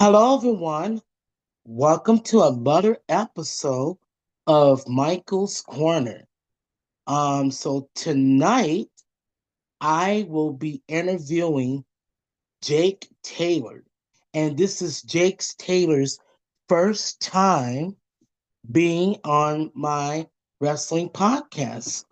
Hello, everyone. Welcome to another episode of Michael's Corner. So tonight I will be interviewing Jake Taylor, and this is Taylor's first time being on my wrestling podcast.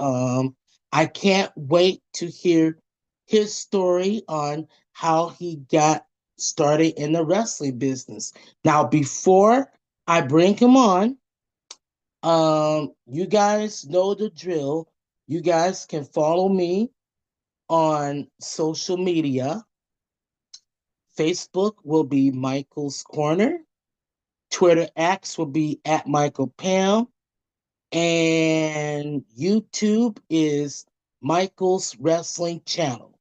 I can't wait to hear his story on how he got started in the wrestling business. Now, before I bring him on, you guys know the drill. You guys can follow me on social media. Facebook will be Michael's Corner. Twitter X will be at Michael Pam. And YouTube is Michael's Wrestling Channel.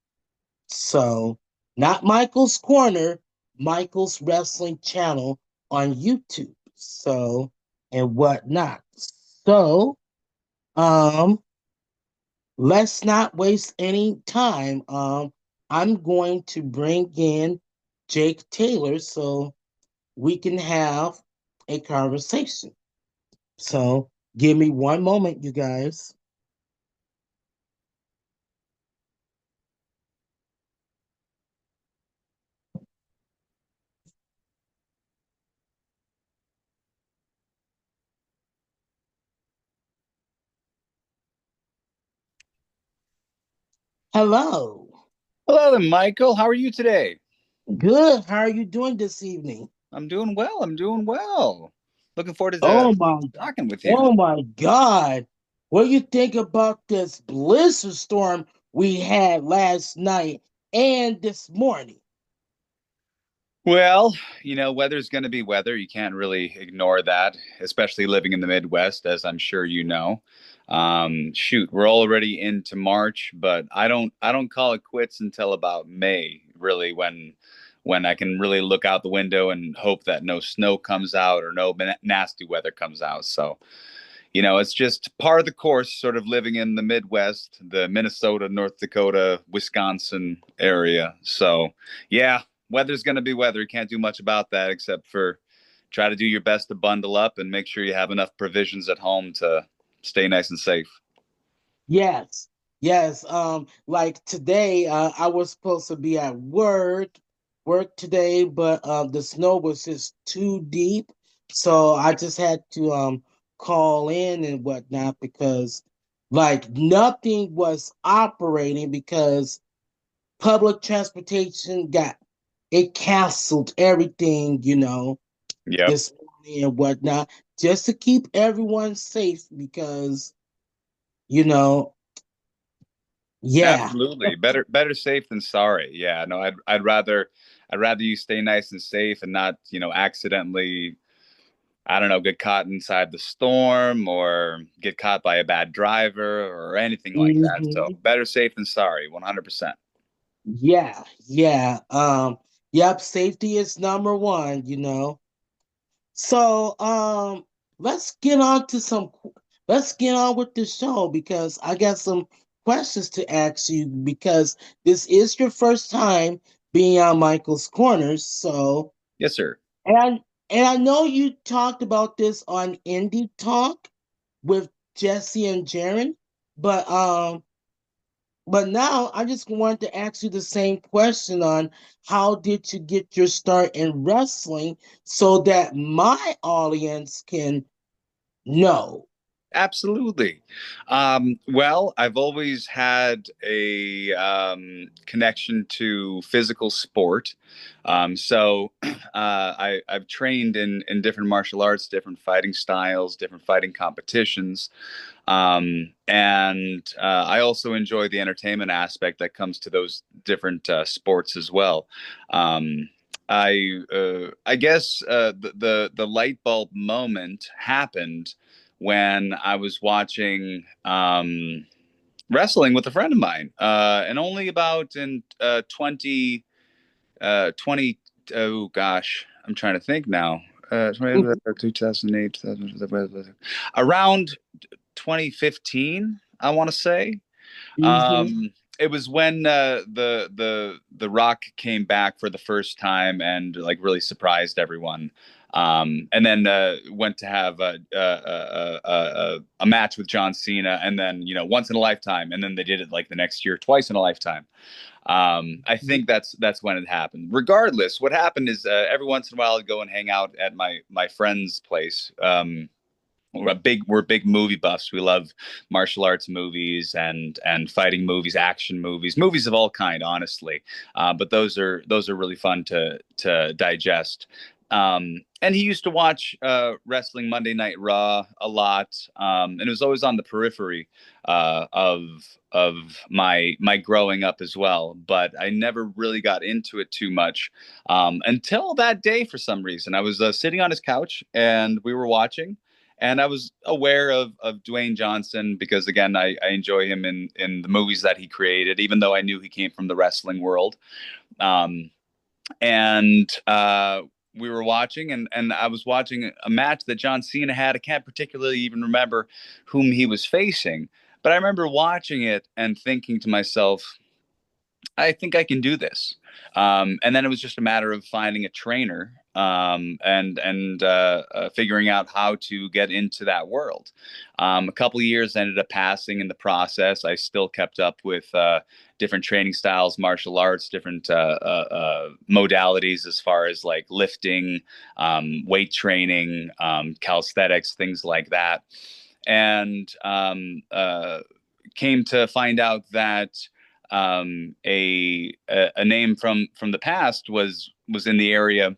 So, not Michael's Corner, Michael's Wrestling Channel on YouTube. So, and whatnot. So, um, let's not waste any time. I'm going to bring in Jake Taylor so we can have a conversation. So, give me one moment, you guys. Hello. Hello there, Michael. How are you today? Good. How are you doing this evening? I'm doing well. I'm doing well. Looking forward to Oh my, talking with you. oh my God. What do you think about this blizzard storm we had last night and this morning? Well, weather's going to be weather. You can't really ignore that, especially living in the Midwest, as I'm sure you know. Shoot, we're already into March, but I don't call it quits until about May, really, when I can really look out the window and hope that no snow comes out or no nasty weather comes out. So, it's just part of the course, sort of living in the Midwest, the Minnesota, North Dakota, Wisconsin area. So, yeah, weather's going to be weather. You can't do much about that except for try to do your best to bundle up and make sure you have enough provisions at home to stay nice and safe. Yes. Yes. Like today, I was supposed to be at work today, but the snow was just too deep. So I just had to call in and whatnot because like nothing was operating because public transportation got it canceled everything, Yep. this morning and whatnot, just to keep everyone safe because, you know, yeah. Absolutely. Better safe than sorry. Yeah, no, I'd rather you stay nice and safe and not, accidentally I don't know, get caught inside the storm or get caught by a bad driver or anything like that. So Hmm. better safe than sorry, 100%. Yeah, yeah. Yep, safety is number one. So, let's get on to let's get on with the show because I got some questions to ask you because this is your first time being on Michael's Corners. So, Yes, sir. and and I know you talked about this on Indie Talk with Jesse and Jaron, but now I just wanted to ask you the same question on how did you get your start in wrestling so that my audience can know. Absolutely. Well, I've always had a connection to physical sport. I've trained in different martial arts, different fighting styles, different fighting competitions. And I also enjoy the entertainment aspect that comes to those different sports as well. Um, I guess the light bulb moment happened when I was watching wrestling with a friend of mine, and only about in 20, oh gosh, I'm trying to think now. 2008, around 2015, I want to say. Mm-hmm. Um, it was when the Rock came back for the first time and like really surprised everyone. And then went to have a match with John Cena, and then once in a lifetime, and then they did it like the next year, twice in a lifetime. I think that's when it happened. Regardless, what happened is every once in a while I'd go and hang out at my friend's place. We're big movie buffs. We love martial arts movies and fighting movies, action movies, movies of all kind, honestly. But those are really fun to digest. And he used to watch wrestling Monday Night Raw a lot, and it was always on the periphery of my growing up as well. But I never really got into it too much until that day. For some reason, I was sitting on his couch and we were watching, and I was aware of Dwayne Johnson because, again, I enjoy him in the movies that he created, even though I knew he came from the wrestling world. Um, and we were watching, and I was watching a match that John Cena had. I can't particularly even remember whom he was facing, but I remember watching it and thinking to myself, I think I can do this. And then it was just a matter of finding a trainer and figuring out how to get into that world. A couple of years ended up passing in the process. I still kept up with different training styles, martial arts, different modalities as far as like lifting, weight training, calisthenics, things like that. And came to find out that a name from the past was in the area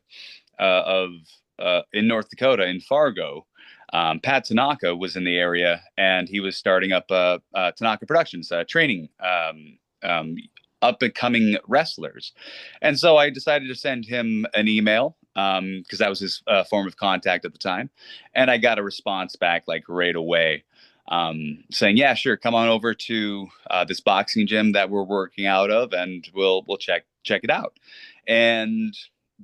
of in North Dakota in Fargo. Pat Tanaka was in the area, and he was starting up Tanaka Productions, training up and coming wrestlers. And so I decided to send him an email because that was his form of contact at the time, and I got a response back like right away saying, "Yeah, sure, come on over to this boxing gym that we're working out of, and we'll check it out." And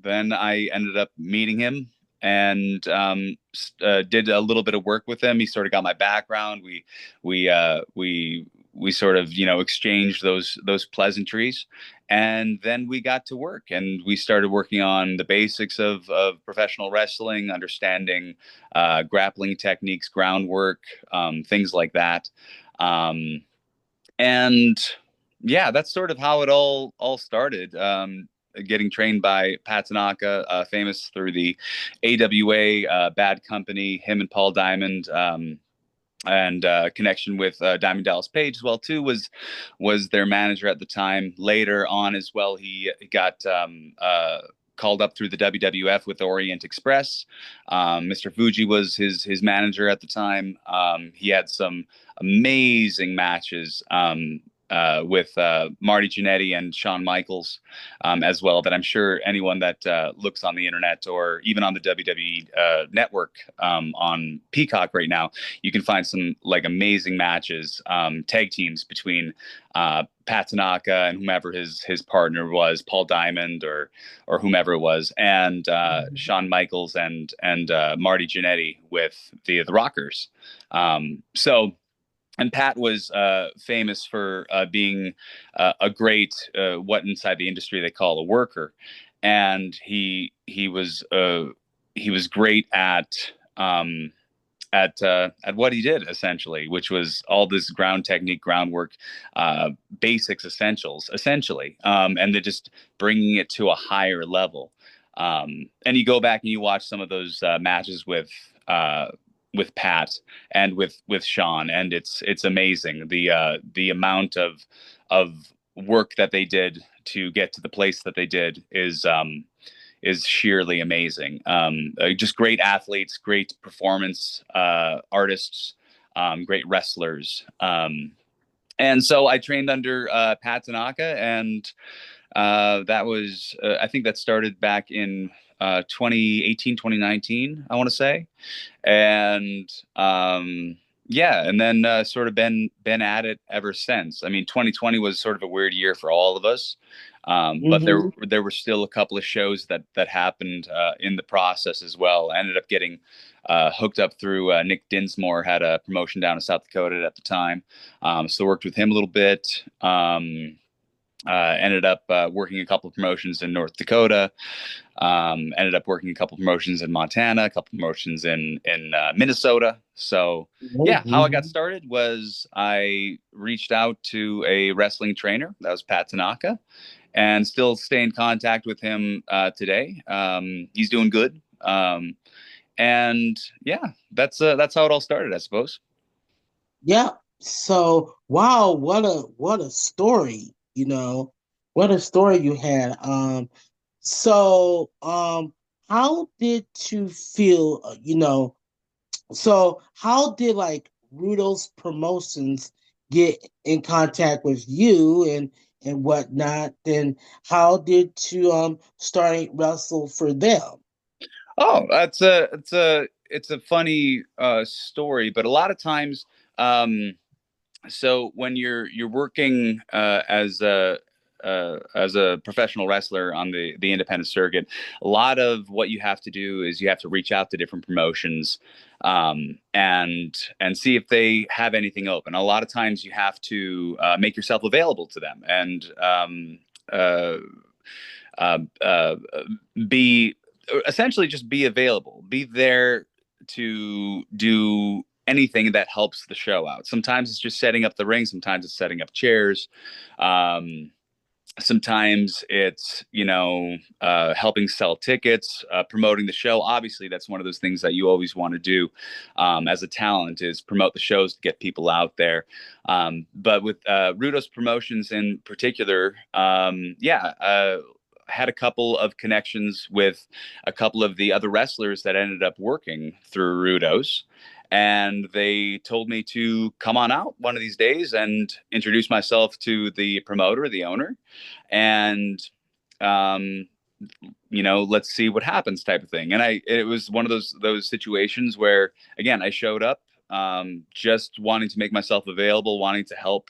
then I ended up meeting him and did a little bit of work with him. He sort of got my background. We sort of exchanged those pleasantries, and then we got to work and we started working on the basics of professional wrestling, understanding grappling techniques, groundwork, things like that. Um, and yeah, that's sort of how it all started. Getting trained by Pat Tanaka, famous through the AWA, Bad Company, him and Paul Diamond. And connection with Diamond Dallas Page as well too was their manager at the time. Later on as well, he got called up through the WWF with Orient Express. Mr. Fuji was his manager at the time. He had some amazing matches with Marty Jannetty and Shawn Michaels as well, that I'm sure anyone that looks on the internet or even on the WWE network on Peacock right now, you can find some like amazing matches, tag teams between Pat Tanaka and whomever his partner was, Paul Diamond or whomever it was, and Shawn Michaels and Marty Jannetty with the Rockers. So. And Pat was famous for being a great what inside the industry they call a worker, and he was great at what he did essentially, which was all this ground technique, groundwork, basics, essentially, and then just bringing it to a higher level. And you go back and you watch some of those matches with Pat and with Shawn, and it's amazing the amount of work that they did to get to the place that they did is sheerly amazing. Just great athletes, great performance artists, great wrestlers. And so I trained under Pat Tanaka, and that was I think that started back in 2018, 2019, I want to say. And Yeah, and then sort of been at it ever since. I mean, 2020 was sort of a weird year for all of us, but Mm-hmm. there were still a couple of shows that happened in the process as well. I ended up getting hooked up through Nick Dinsmore, had a promotion down in South Dakota at the time, so worked with him a little bit. Ended up working a couple of promotions in North Dakota. Ended up working a couple promotions in Montana, a couple promotions in Minnesota. So yeah, how I got Mm-hmm. started was I reached out to a wrestling trainer. That was Pat Tanaka, and still stay in contact with him today. He's doing good. And yeah, that's how it all started, I suppose. Yeah. So wow, what a story, what a story you had. So how did you feel, so how did like Rudo's Promotions get in contact with you and whatnot? Then how did you start wrestle for them? Oh, it's a funny story, but a lot of times, um, so when you're working as a professional wrestler on the independent circuit, a lot of what you have to do is you have to reach out to different promotions, and see if they have anything open. A lot of times you have to make yourself available to them and uh, uh, uh, be essentially just be available, be there to do anything that helps the show out. Sometimes it's just setting up the ring, sometimes it's setting up chairs. Um, Sometimes it's helping sell tickets, promoting the show. Obviously that's one of those things that you always want to do as a talent, is promote the shows to get people out there. But with Rudo's Promotions in particular, had a couple of connections with a couple of the other wrestlers that ended up working through Rudo's, and they told me to come on out one of these days and introduce myself to the promoter, the owner, and um, let's see what happens, type of thing. And it was one of those situations where, again, I showed up, just wanting to make myself available, wanting to help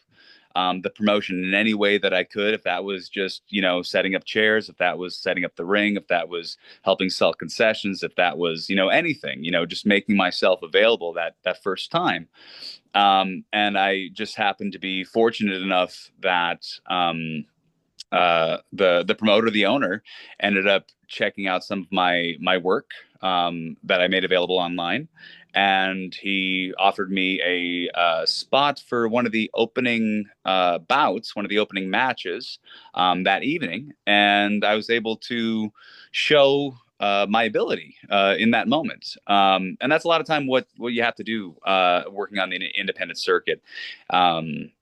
the promotion in any way that I could. If that was just, setting up chairs, if that was setting up the ring, if that was helping sell concessions, if that was, anything, just making myself available that first time. And I just happened to be fortunate enough that the promoter, the owner, ended up checking out some of my work that I made available online, and he offered me a spot for one of the opening bouts, one of the opening matches that evening, and I was able to show my ability in that moment. And that's a lot of time what you have to do working on the independent circuit,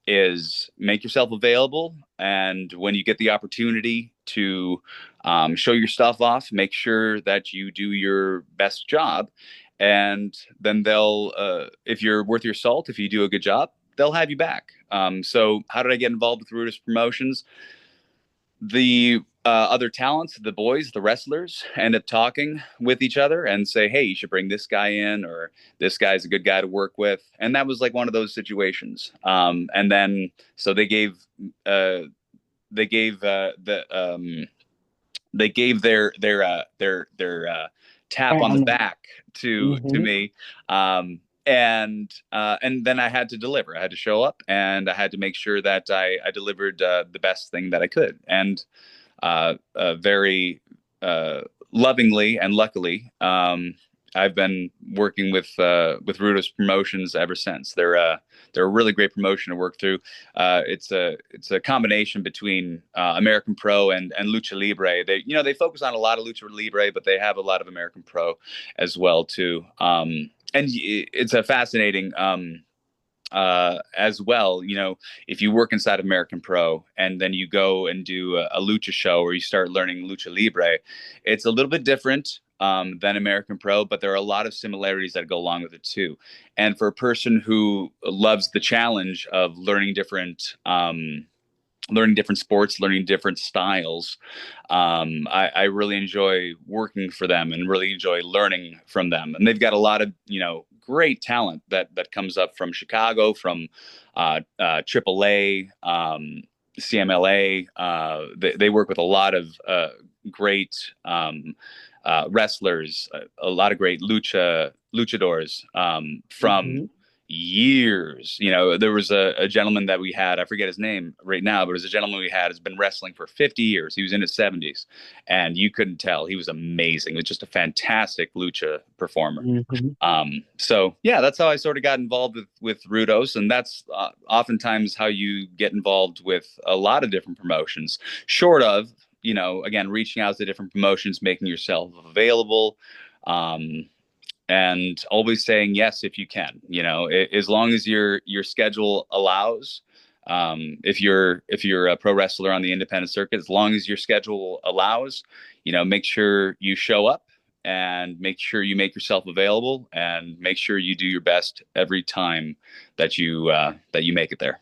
is make yourself available. And when you get the opportunity to show your stuff off, make sure that you do your best job. And then if you're worth your salt, if you do a good job, they'll have you back. So how did I get involved with Rudish Promotions? The other talents, the boys, the wrestlers, end up talking with each other and say, "Hey, you should bring this guy in," or "This guy's a good guy to work with." And that was like one of those situations. And then so uh, they gave they gave their tap on the back to Mm-hmm. me, and then I had to deliver. I had to show up, and I had to make sure that I delivered the best thing that I could, and very uh, lovingly and luckily, I've been working with Rudos Promotions ever since. They're a really great promotion to work through. It's a combination between American Pro and Lucha Libre. They focus on a lot of Lucha Libre, but they have a lot of American Pro as well too. And it's a fascinating. As well, if you work inside American Pro and then you go and do a lucha show, or you start learning lucha libre, it's a little bit different than American Pro, but there are a lot of similarities that go along with it too. And for a person who loves the challenge of learning different sports, learning different styles, I really enjoy working for them and really enjoy learning from them. And they've got a lot of great talent that comes up from Chicago, from AAA, CMLA. They work with a lot of great wrestlers, a lot of great luchadors from Hmm. years. There was a gentleman that we had, I forget his name right now, but it was a gentleman we had has been wrestling for 50 years. He was in his 70s, and you couldn't tell. He was amazing. He was just a fantastic lucha performer. Hmm. So yeah, that's how I sort of got involved with Rudos, and that's oftentimes how you get involved with a lot of different promotions. Short of, again, reaching out to different promotions, making yourself available, um, and always saying yes if you can. As long as your schedule allows. If you're a pro wrestler on the independent circuit, as long as your schedule allows, make sure you show up and make sure you make yourself available and make sure you do your best every time that you make it there.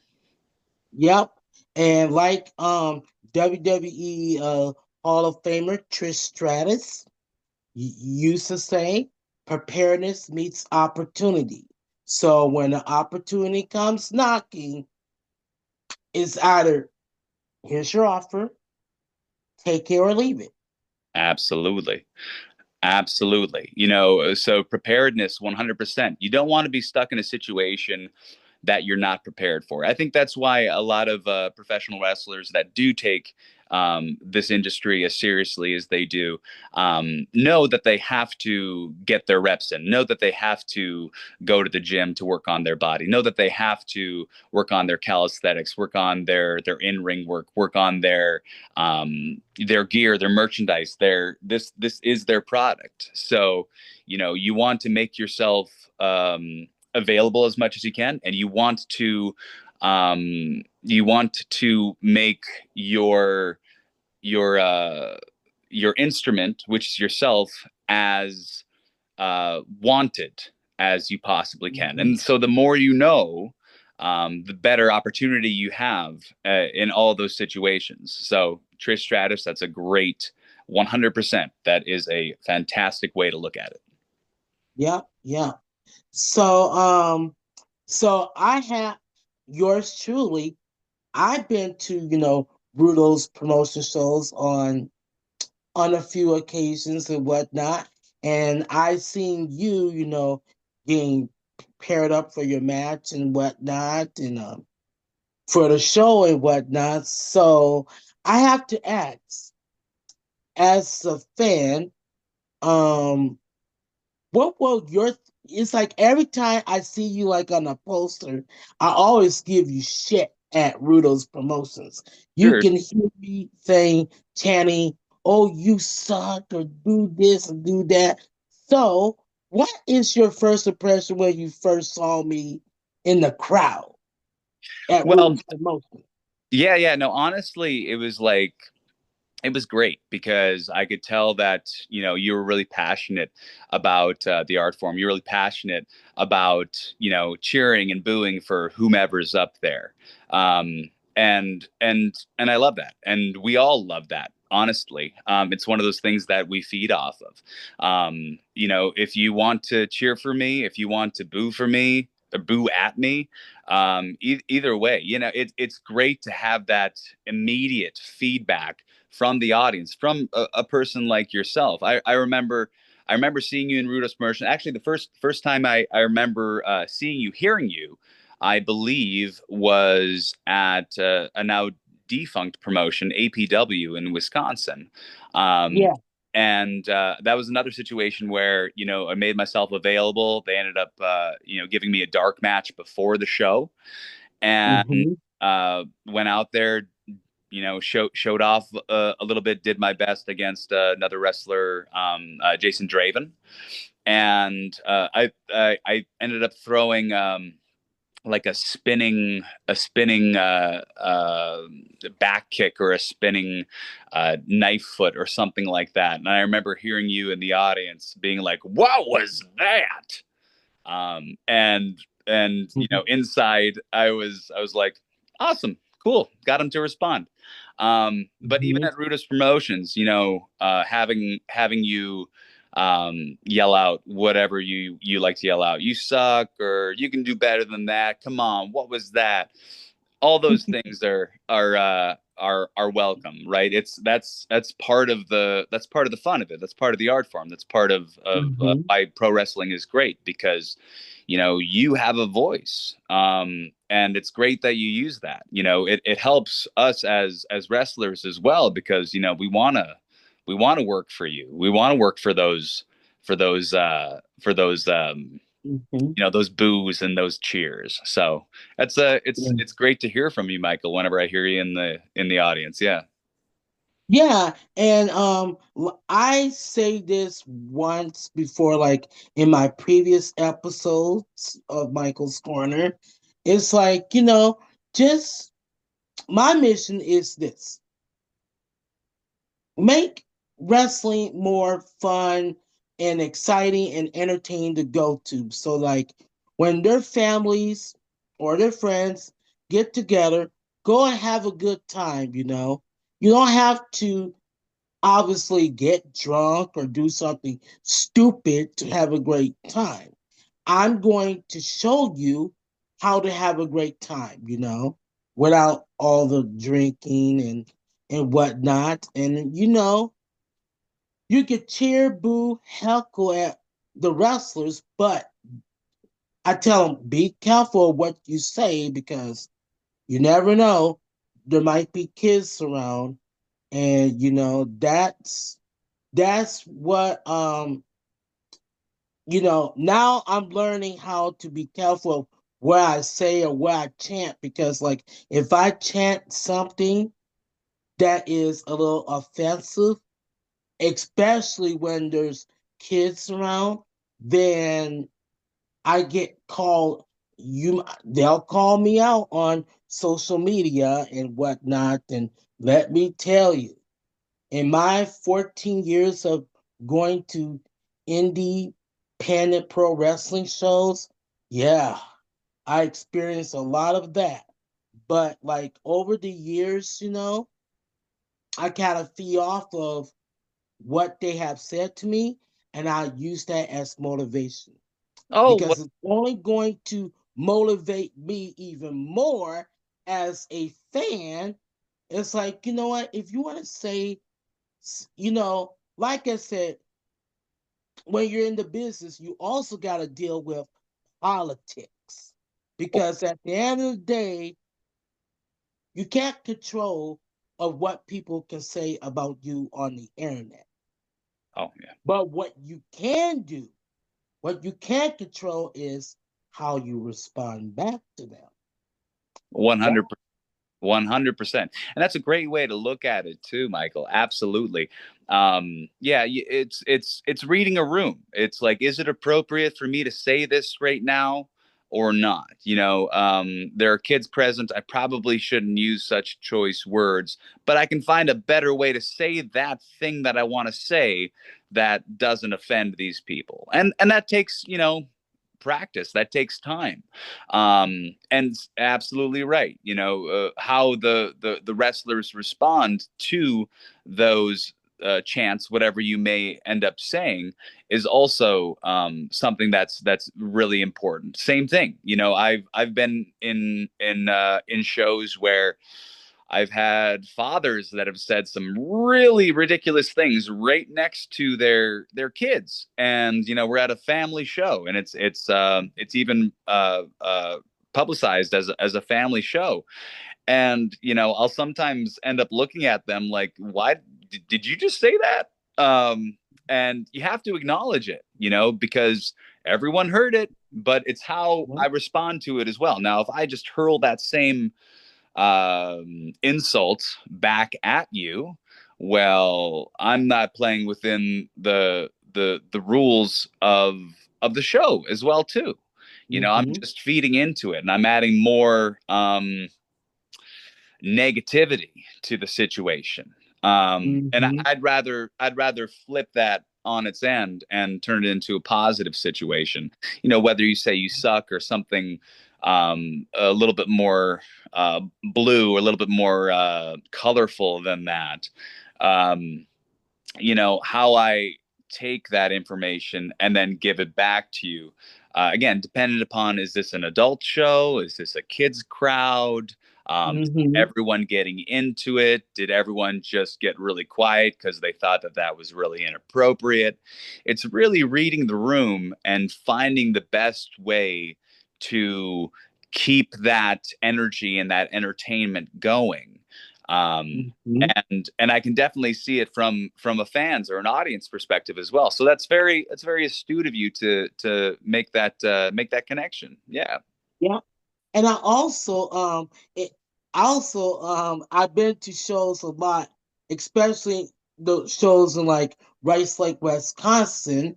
Yep. And like WWE Hall of Famer Trish Stratus used to say, preparedness meets opportunity. So when the opportunity comes knocking, it's either here's your offer, take it or leave it. Absolutely. Absolutely. So preparedness 100%. You don't want to be stuck in a situation that you're not prepared for. I think that's why a lot of professional wrestlers that do take this industry as seriously as they do know that they have to get their reps in, know that they have to go to the gym to work on their body, know that they have to work on their calisthenics, work on their in-ring work on their gear, their merchandise, this is their product. So, you want to make yourself available as much as you can, and you want to make your your instrument, which is yourself, as wanted as you possibly can. Mhm. And so the more the better opportunity you have in all those situations. So Trish Stratus, that's a great 100%. That is a fantastic way to look at it. Yeah, yeah. So I have yours truly. I've been to, Bruto's promotion shows on a few occasions and whatnot. And I've seen you, being paired up for your match and whatnot, and for the show and whatnot. So I have to ask, as a fan, um, what will your it's like every time I see you like on a poster, I always give you shit at Rudo's promotions. You Sure. can hear me saying, Channy, oh, you suck, or do this and do that. So, what is your first impression when you first saw me in the crowd at Well, Rudo's promotion? yeah, yeah. No, honestly, it was great because I could tell that you were really passionate about the art form. You're really passionate about cheering and booing for whomever's up there, and I love that, and we all love that. Honestly, it's one of those things that we feed off of. If you want to cheer for me, if you want to boo for me, or boo at me, either way, it's great to have that immediate feedback from the audience, from a person like yourself. I remember seeing you in Rudos promotion. Actually, the first time I remember seeing you, hearing you, I believe was at a now defunct promotion, APW in Wisconsin. Um, Yeah. and that was another situation where I made myself available. They ended up giving me a dark match before the show, and Hmm. went out there, showed off a little bit, did my best against another wrestler, Jason Draven, and I ended up throwing like a spinning back kick or a spinning knife foot or something like that. And I remember hearing you in the audience being like, "What was that?" And inside I was like, awesome, cool, got him to respond. But even Hmm. at Ruda's promotions, having you yell out whatever you like to yell out. You suck, or you can do better than that. Come on, what was that? All those things are welcome, right? It's that's part of the fun of it. That's part of the art form. That's part of Hmm. why pro wrestling is great, because you have a voice, and it's great that you use that. It helps us as wrestlers as well, because we want to work for you. We want to work for those Hmm. those boos and those cheers. So it's great to hear from you, Michael, whenever I hear you in the audience. Yeah. Yeah, and I say this once before, like in my previous episodes of Michael's Corner. It's like, just my mission is this: make wrestling more fun and exciting and entertaining to go to. So, like, when their families or their friends get together, go and have a good time, You don't have to obviously get drunk or do something stupid to have a great time. I'm going to show you how to have a great time, without all the drinking and whatnot. And you could cheer, boo, heckle at the wrestlers, but I tell them be careful of what you say because you never know. There might be kids around, and that's what now I'm learning how to be careful of where I say or where I chant because like if I chant something that is a little offensive, especially when there's kids around, then I get called they'll call me out on social media and whatnot. And let me tell you, in my 14 years of going to independent pro wrestling shows, yeah, I experienced a lot of that. But like over the years, I kind of fee off of what they have said to me, and I use that as motivation Oh, because it's only going to motivate me even more as a fan. It's like, you know what? If you want to say, like I said, when you're in the business, you also got to deal with politics because at the end of the day, you can't control of what people can say about you on the internet. oh yeah. But what you can control is how you respond back to them. One That, hundred 100%. And that's a great way to look at it too, Michael. Absolutely. Yeah, it's reading a room. It's like, is it appropriate for me to say this right now or not? There are kids present. I probably shouldn't use such choice words, but I can find a better way to say that thing that I want to say that doesn't offend these people. And that takes, practice. That takes time. And absolutely right. How the wrestlers respond to those chants, whatever you may end up saying, is also something that's really important. Same thing. I've been in shows where I've had fathers that have said some really ridiculous things right next to their kids, and we're at a family show, and it's even publicized as a family show, and I'll sometimes end up looking at them like, why did you just say that? And you have to acknowledge it, because everyone heard it, but it's how I respond to it as well. Now, if I just hurl that same insults back at you, well, I'm not playing within the rules of the show as well too. I'm mm-hmm, just feeding into it, and I'm adding more negativity to the situation. And mm-hmm, I'd rather flip that on its end and turn it into a positive situation. Whether you say you suck or something a little bit more blue or a little bit more colorful than that. Um, how I take that information and then give it back to you. Again, dependent upon, is this an adult show? Is this a kids crowd? Mm-hmm. Everyone getting into it? Did everyone just get really quiet because they thought that that was really inappropriate? It's really reading the room and finding the best way to keep that energy and that entertainment going. Um, Mm-hmm. and I can definitely see it from a fans or an audience perspective as well. So that's very astute of you to make that connection. Yeah. Yeah. And it I've been to shows a lot, especially the shows in like Rice Lake, Wisconsin.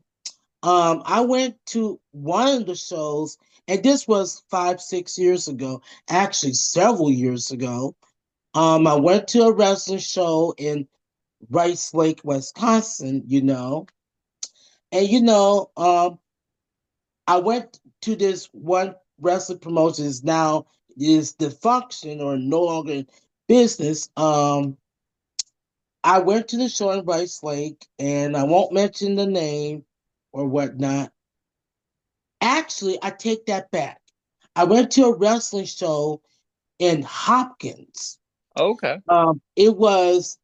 I went to one of the shows, and this was 5, 6 years ago, actually several years ago. I went to a wrestling show in Rice Lake, Wisconsin, and I went to this one wrestling promotion is now is defunction or no longer in business. I went to the show in Rice Lake, and I won't mention the name or whatnot. Actually, I take that back. I went to a wrestling show in Hopkins. Okay. It was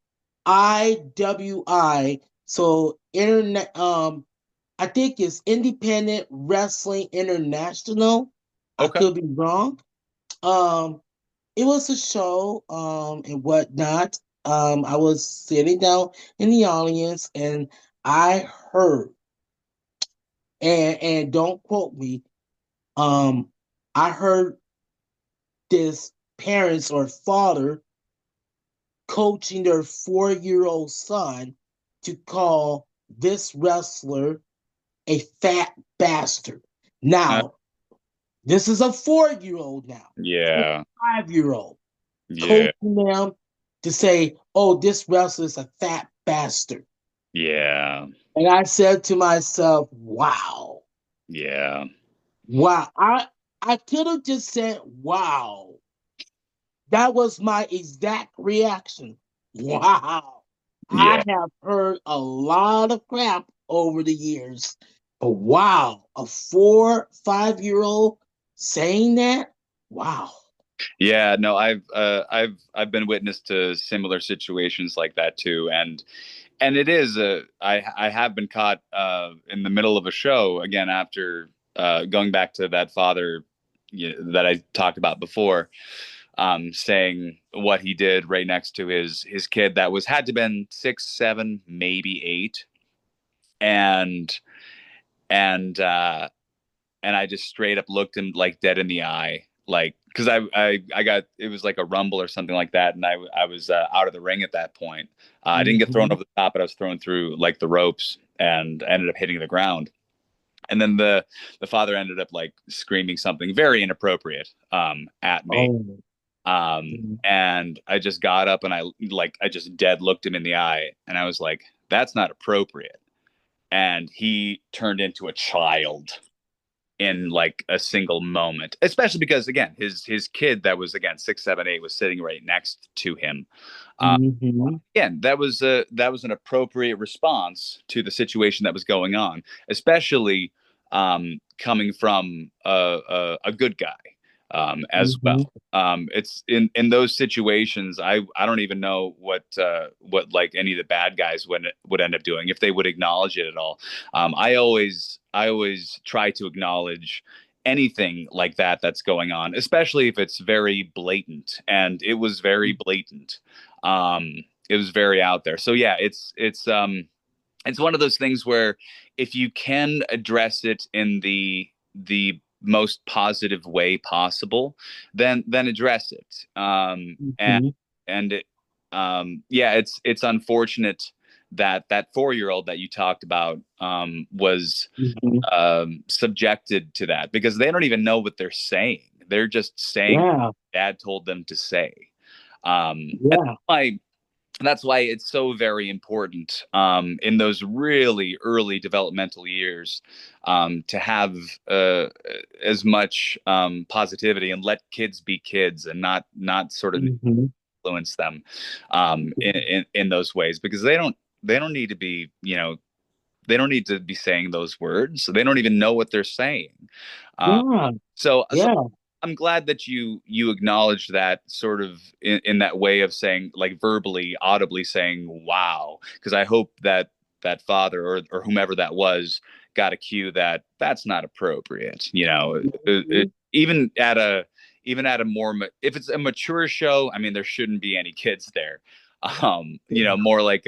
IWI, so internet. I think it's Independent Wrestling International. I Okay. could be wrong. Um, it was a show, and whatnot. I was sitting down in the audience, and I heard, and don't quote me. Um, I heard this parents or father coaching their 4-year-old son to call this wrestler a fat bastard. Uh, Now, this is a 4-year-old now, a yeah. 5-year-old Yeah. coaching them to say, oh, this wrestler is a fat bastard. Yeah. And I said to myself, wow, Yeah. wow. I could have just said, wow. That was my exact reaction. Wow. I Yeah. have heard a lot of crap over the years. But wow, a 4, 5-year-old saying that? Wow. Yeah, no, I've been witness to similar situations like that too, and it is I have been caught in the middle of a show again after going back to that father, that I talked about before, saying what he did right next to his kid that was had to been 6, 7, maybe 8, and and uh, and I just straight up looked him like dead in the eye, like because I got, it was like a rumble or something like that, and I was out of the ring at that point. I didn't get thrown Mm-hmm. over the top, but I was thrown through like the ropes and ended up hitting the ground. And then the father ended up like screaming something very inappropriate at me. Oh. And I just got up and I just dead looked him in the eye, and I was like, that's not appropriate. And he turned into a child in like a single moment, especially because again, his kid that was again 6, 7, 8 was sitting right next to him. Uh, Mm-hmm. Again, that was an appropriate response to the situation that was going on, especially coming from a good guy as Mm-hmm. well. It's in those situations. I don't even know what like any of the bad guys would end up doing if they would acknowledge it at all. I always try to acknowledge anything like that that's going on, especially if it's very blatant, and it was very blatant. It was very out there. So yeah, it's one of those things where if you can address it in the most positive way possible, then address it. Mm-hmm. And it, yeah, it's unfortunate that that 4-year old that you talked about was Mm-hmm. subjected to that because they don't even know what they're saying. They're just saying Yeah. dad told them to say. And Yeah. that's why it's so very important in those really early developmental years to have as much positivity and let kids be kids and not sort of Mm-hmm. influence them in those ways because they don't need to be they don't need to be saying those words. So they don't even know what they're saying. Um, Yeah. so Yeah. I'm glad that you acknowledged that sort of in that way of saying, like, verbally, audibly saying "wow," because I hope that that father or whomever that was got a cue that that's not appropriate. Mhm. Even at a more if it's a mature show, I mean, there shouldn't be any kids there. More like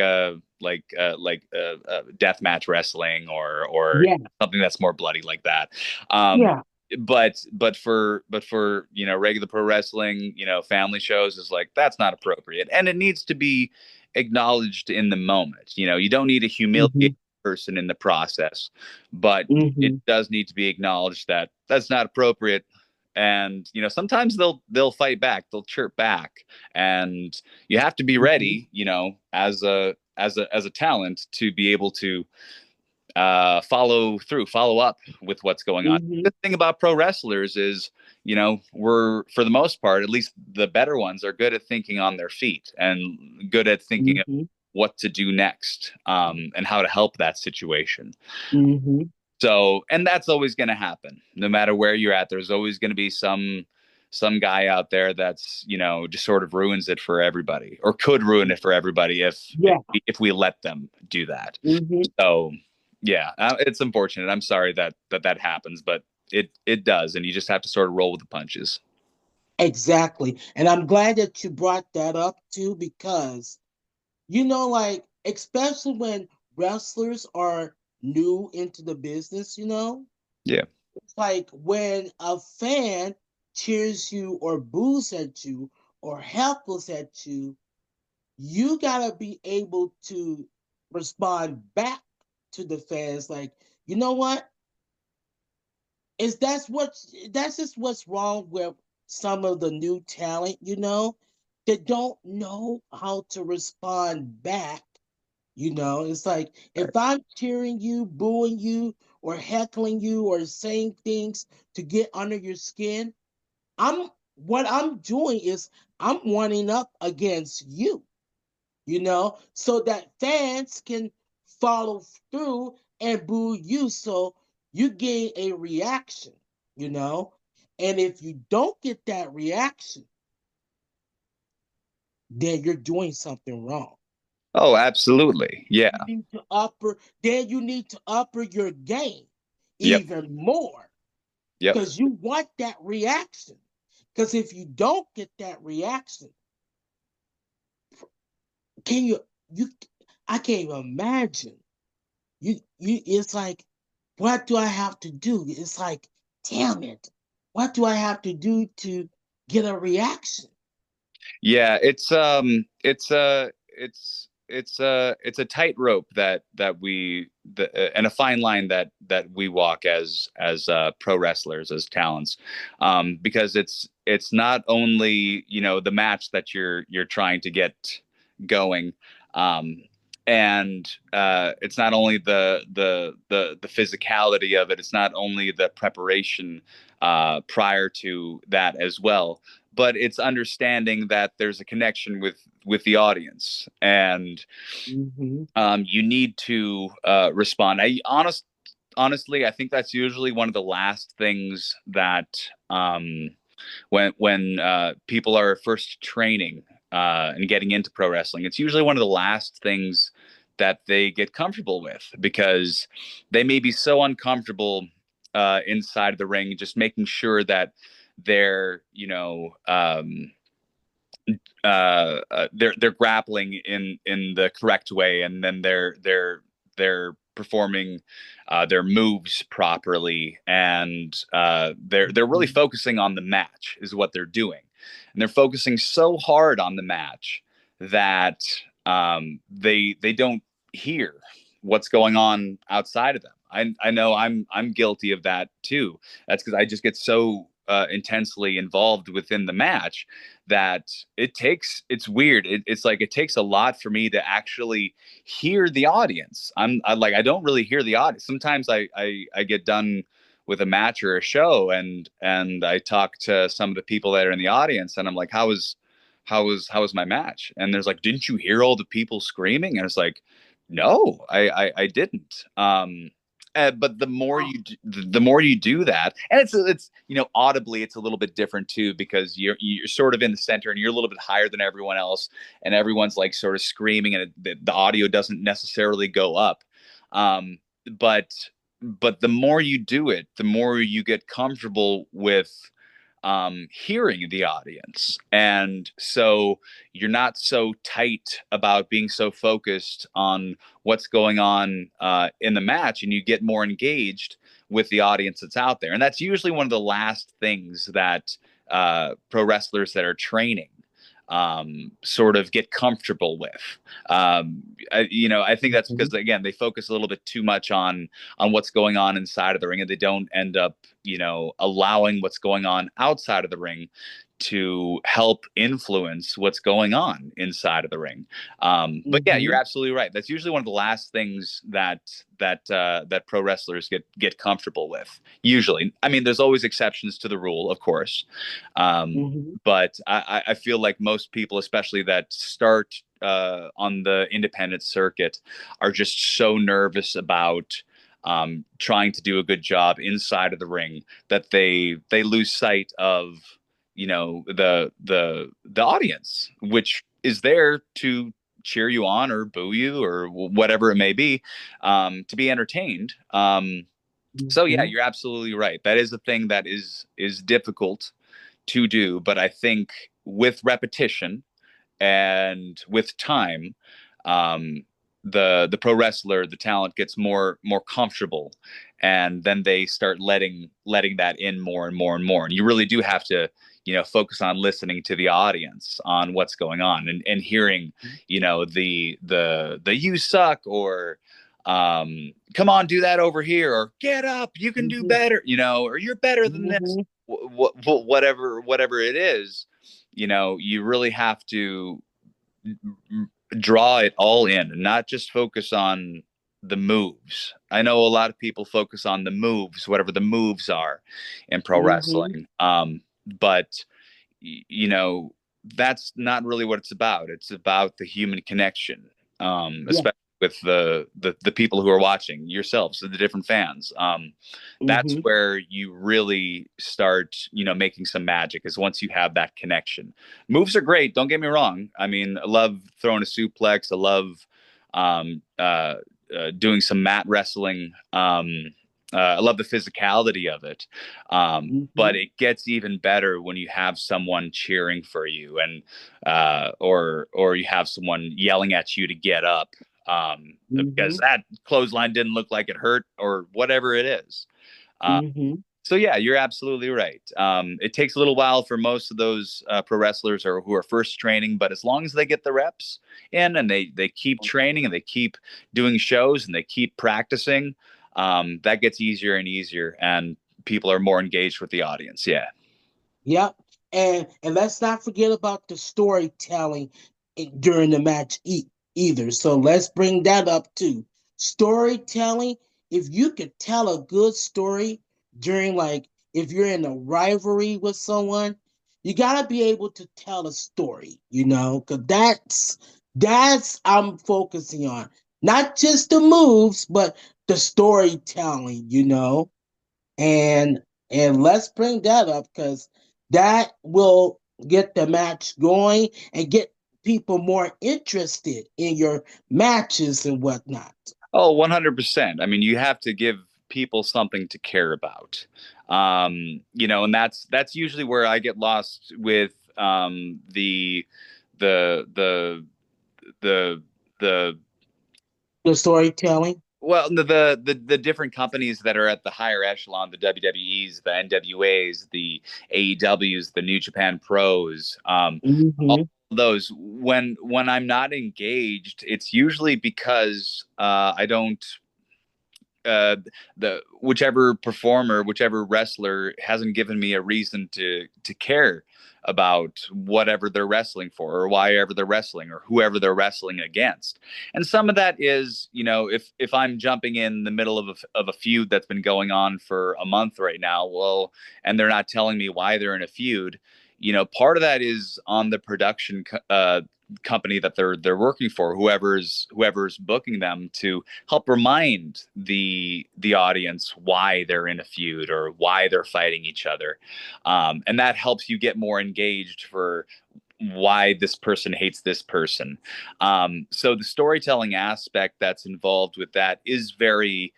death match wrestling or Yeah. something that's more bloody like that. Um, Yeah. but for regular pro wrestling, family shows is like that's not appropriate, and it needs to be acknowledged in the moment. You don't need to humiliate Hmm. the person in the process, but it Hmm. does need to be acknowledged that that's not appropriate. And sometimes they'll fight back, they'll chirp back, and you have to be Hmm. ready, as a talent to be able to follow up with what's going on. Hmm. The thing about pro wrestlers is, we're, for the most part, at least the better ones, are good at thinking on their feet and good at thinking of Hmm. what to do next, and how to help that situation. Hmm. So, and that's always going to happen, no matter where you're at. There's always going to be some guy out there that's just sort of ruins it for everybody, or could ruin it for everybody Yeah. if we let them do that. Hmm. So yeah, it's unfortunate. I'm sorry that happens, but it does, and you just have to sort of roll with the punches. Exactly. And I'm glad that you brought that up too, because, like, especially when wrestlers are new into the business, Yeah. it's like when a fan cheers you or boos at you or heckles at you, you gotta be able to respond back to the fans. Like, you know what? Is that's just what's wrong with some of the new talent, that don't know how to respond back. It's like if I'm cheering you, booing you, or heckling you, or saying things to get under your skin, what I'm doing is I'm wanting up against you, so that fans can follow through and boo you. So you gain a reaction, you know. And if you don't get that reaction, then you're doing something wrong. Oh, absolutely. Yeah. You need to upper, then you need to upper your game Yep. even more Yep. because you want that reaction. Because if you don't get that reaction, can you I can't even imagine. It's like, what do I have to do? It's like, damn it. What do I have to do to get a reaction? Yeah, it's a tightrope and a fine line that we walk as pro wrestlers, as talents, because it's not only the match that you're trying to get going, um, and it's not only the physicality of it, it's not only the preparation prior to that as well, but it's understanding that there's a connection with the audience, and Mm-hmm. you need to respond. Honestly, I think that's usually one of the last things that, when people are first training and getting into pro wrestling, it's usually one of the last things that they get comfortable with, because they may be so uncomfortable inside the ring, just making sure that they're they're grappling in the correct way, and then they're performing their moves properly, and they're really focusing on the match is what they're doing, and they're focusing so hard on the match that they don't hear what's going on outside of them. I know I'm guilty of that too. That's because I just get so intensely involved within the match that it's weird. It's like it takes a lot for me to actually hear the audience. I don't really hear the audience. Sometimes I get done with a match or a show, and I talk to some of the people that are in the audience, and I'm like, how was my match? And there's like, didn't you hear all the people screaming? And it's like, No, I didn't. But the more you do that, and it's audibly it's a little bit different too because you're sort of in the center and you're a little bit higher than everyone else, and everyone's like sort of screaming, and the audio doesn't necessarily go up. Um, but the more you do it, the more you get comfortable with hearing the audience. And so you're not so tight about being so focused on what's going on in the match, and you get more engaged with the audience that's out there. And that's usually one of the last things that pro wrestlers that are training sort of get comfortable with. I think that's Mhm. because again they focus a little bit too much on what's going on inside of the ring, and they don't end up allowing what's going on outside of the ring to help influence what's going on inside of the ring. But yeah, you're Mhm. absolutely right. That's usually one of the last things that pro wrestlers get comfortable with. Usually, I mean, there's always exceptions to the rule, of course, um, Mhm. but I feel like most people, especially that start on the independent circuit, are just so nervous about trying to do a good job inside of the ring that they lose sight of the audience, which is there to cheer you on or boo you or whatever it may be, to be entertained. So yeah, Mhm. you're absolutely right. That is a thing that is difficult to do, but I think with repetition and with time, um, the pro wrestler, the talent gets more comfortable, and then they start letting that in more and more and more. And you really do have to focus on listening to the audience on what's going on, and hearing the you suck, or come on, do that over here, or get up, you can do Mhm. better, or you're better than this, Mhm. whatever it is. You really have to draw it all in, not just focus on the moves. I know a lot of people focus on the moves, whatever the moves are in pro Mhm. wrestling. But you know, that's not really what it's about. It's about the human connection, Yeah. especially with the people who are watching yourselves, so the different fans. That's Mhm. where you really start, making some magic, is once you have that connection. Moves are great. Don't get me wrong. I mean, I love throwing a suplex. I love um, uh, doing some mat wrestling. I love the physicality of it. But Mhm. it gets even better when you have someone cheering for you, and or you have someone yelling at you to get up, because Mhm. that clothesline didn't look like it hurt, or whatever it is. Uh, Mhm. so yeah, you're absolutely right. It takes a little while for most of those pro wrestlers or who are first training, but as long as they get the reps in, and they keep training, and they keep doing shows, and they keep practicing, that gets easier and easier, and people are more engaged with the audience. Yeah. Yep. And let's not forget about the storytelling during the match either. So let's bring that up too. Storytelling, if you could tell a good story during, like, if you're in a rivalry with someone, you got to be able to tell a story, cuz that's I'm focusing on. Not just the moves, but the storytelling. And let's bring that up because that will get the match going and get people more interested in your matches and whatnot. Oh, 100%. I mean, you have to give people something to care about. And that's usually where I get lost with the the the The storytelling. well, the different companies that are at the higher echelon, the WWEs, the NWAs, the AEWs, the New Japan Pros, all Mm-hmm. those. When I'm not engaged, it's usually because I don't the whichever performer, whichever wrestler hasn't given me a reason to care about whatever they're wrestling for, or why ever they're wrestling, or whoever they're wrestling against. And some of that is, if I'm jumping in the middle of a feud that's been going on for a month right now, well, and they're not telling me why they're in a feud, part of that is on the production company that they're working for, whoever's booking them, to help remind the audience why they're in a feud or why they're fighting each other, and that helps you get more engaged for why this person hates this person. So the storytelling aspect that's involved with that is very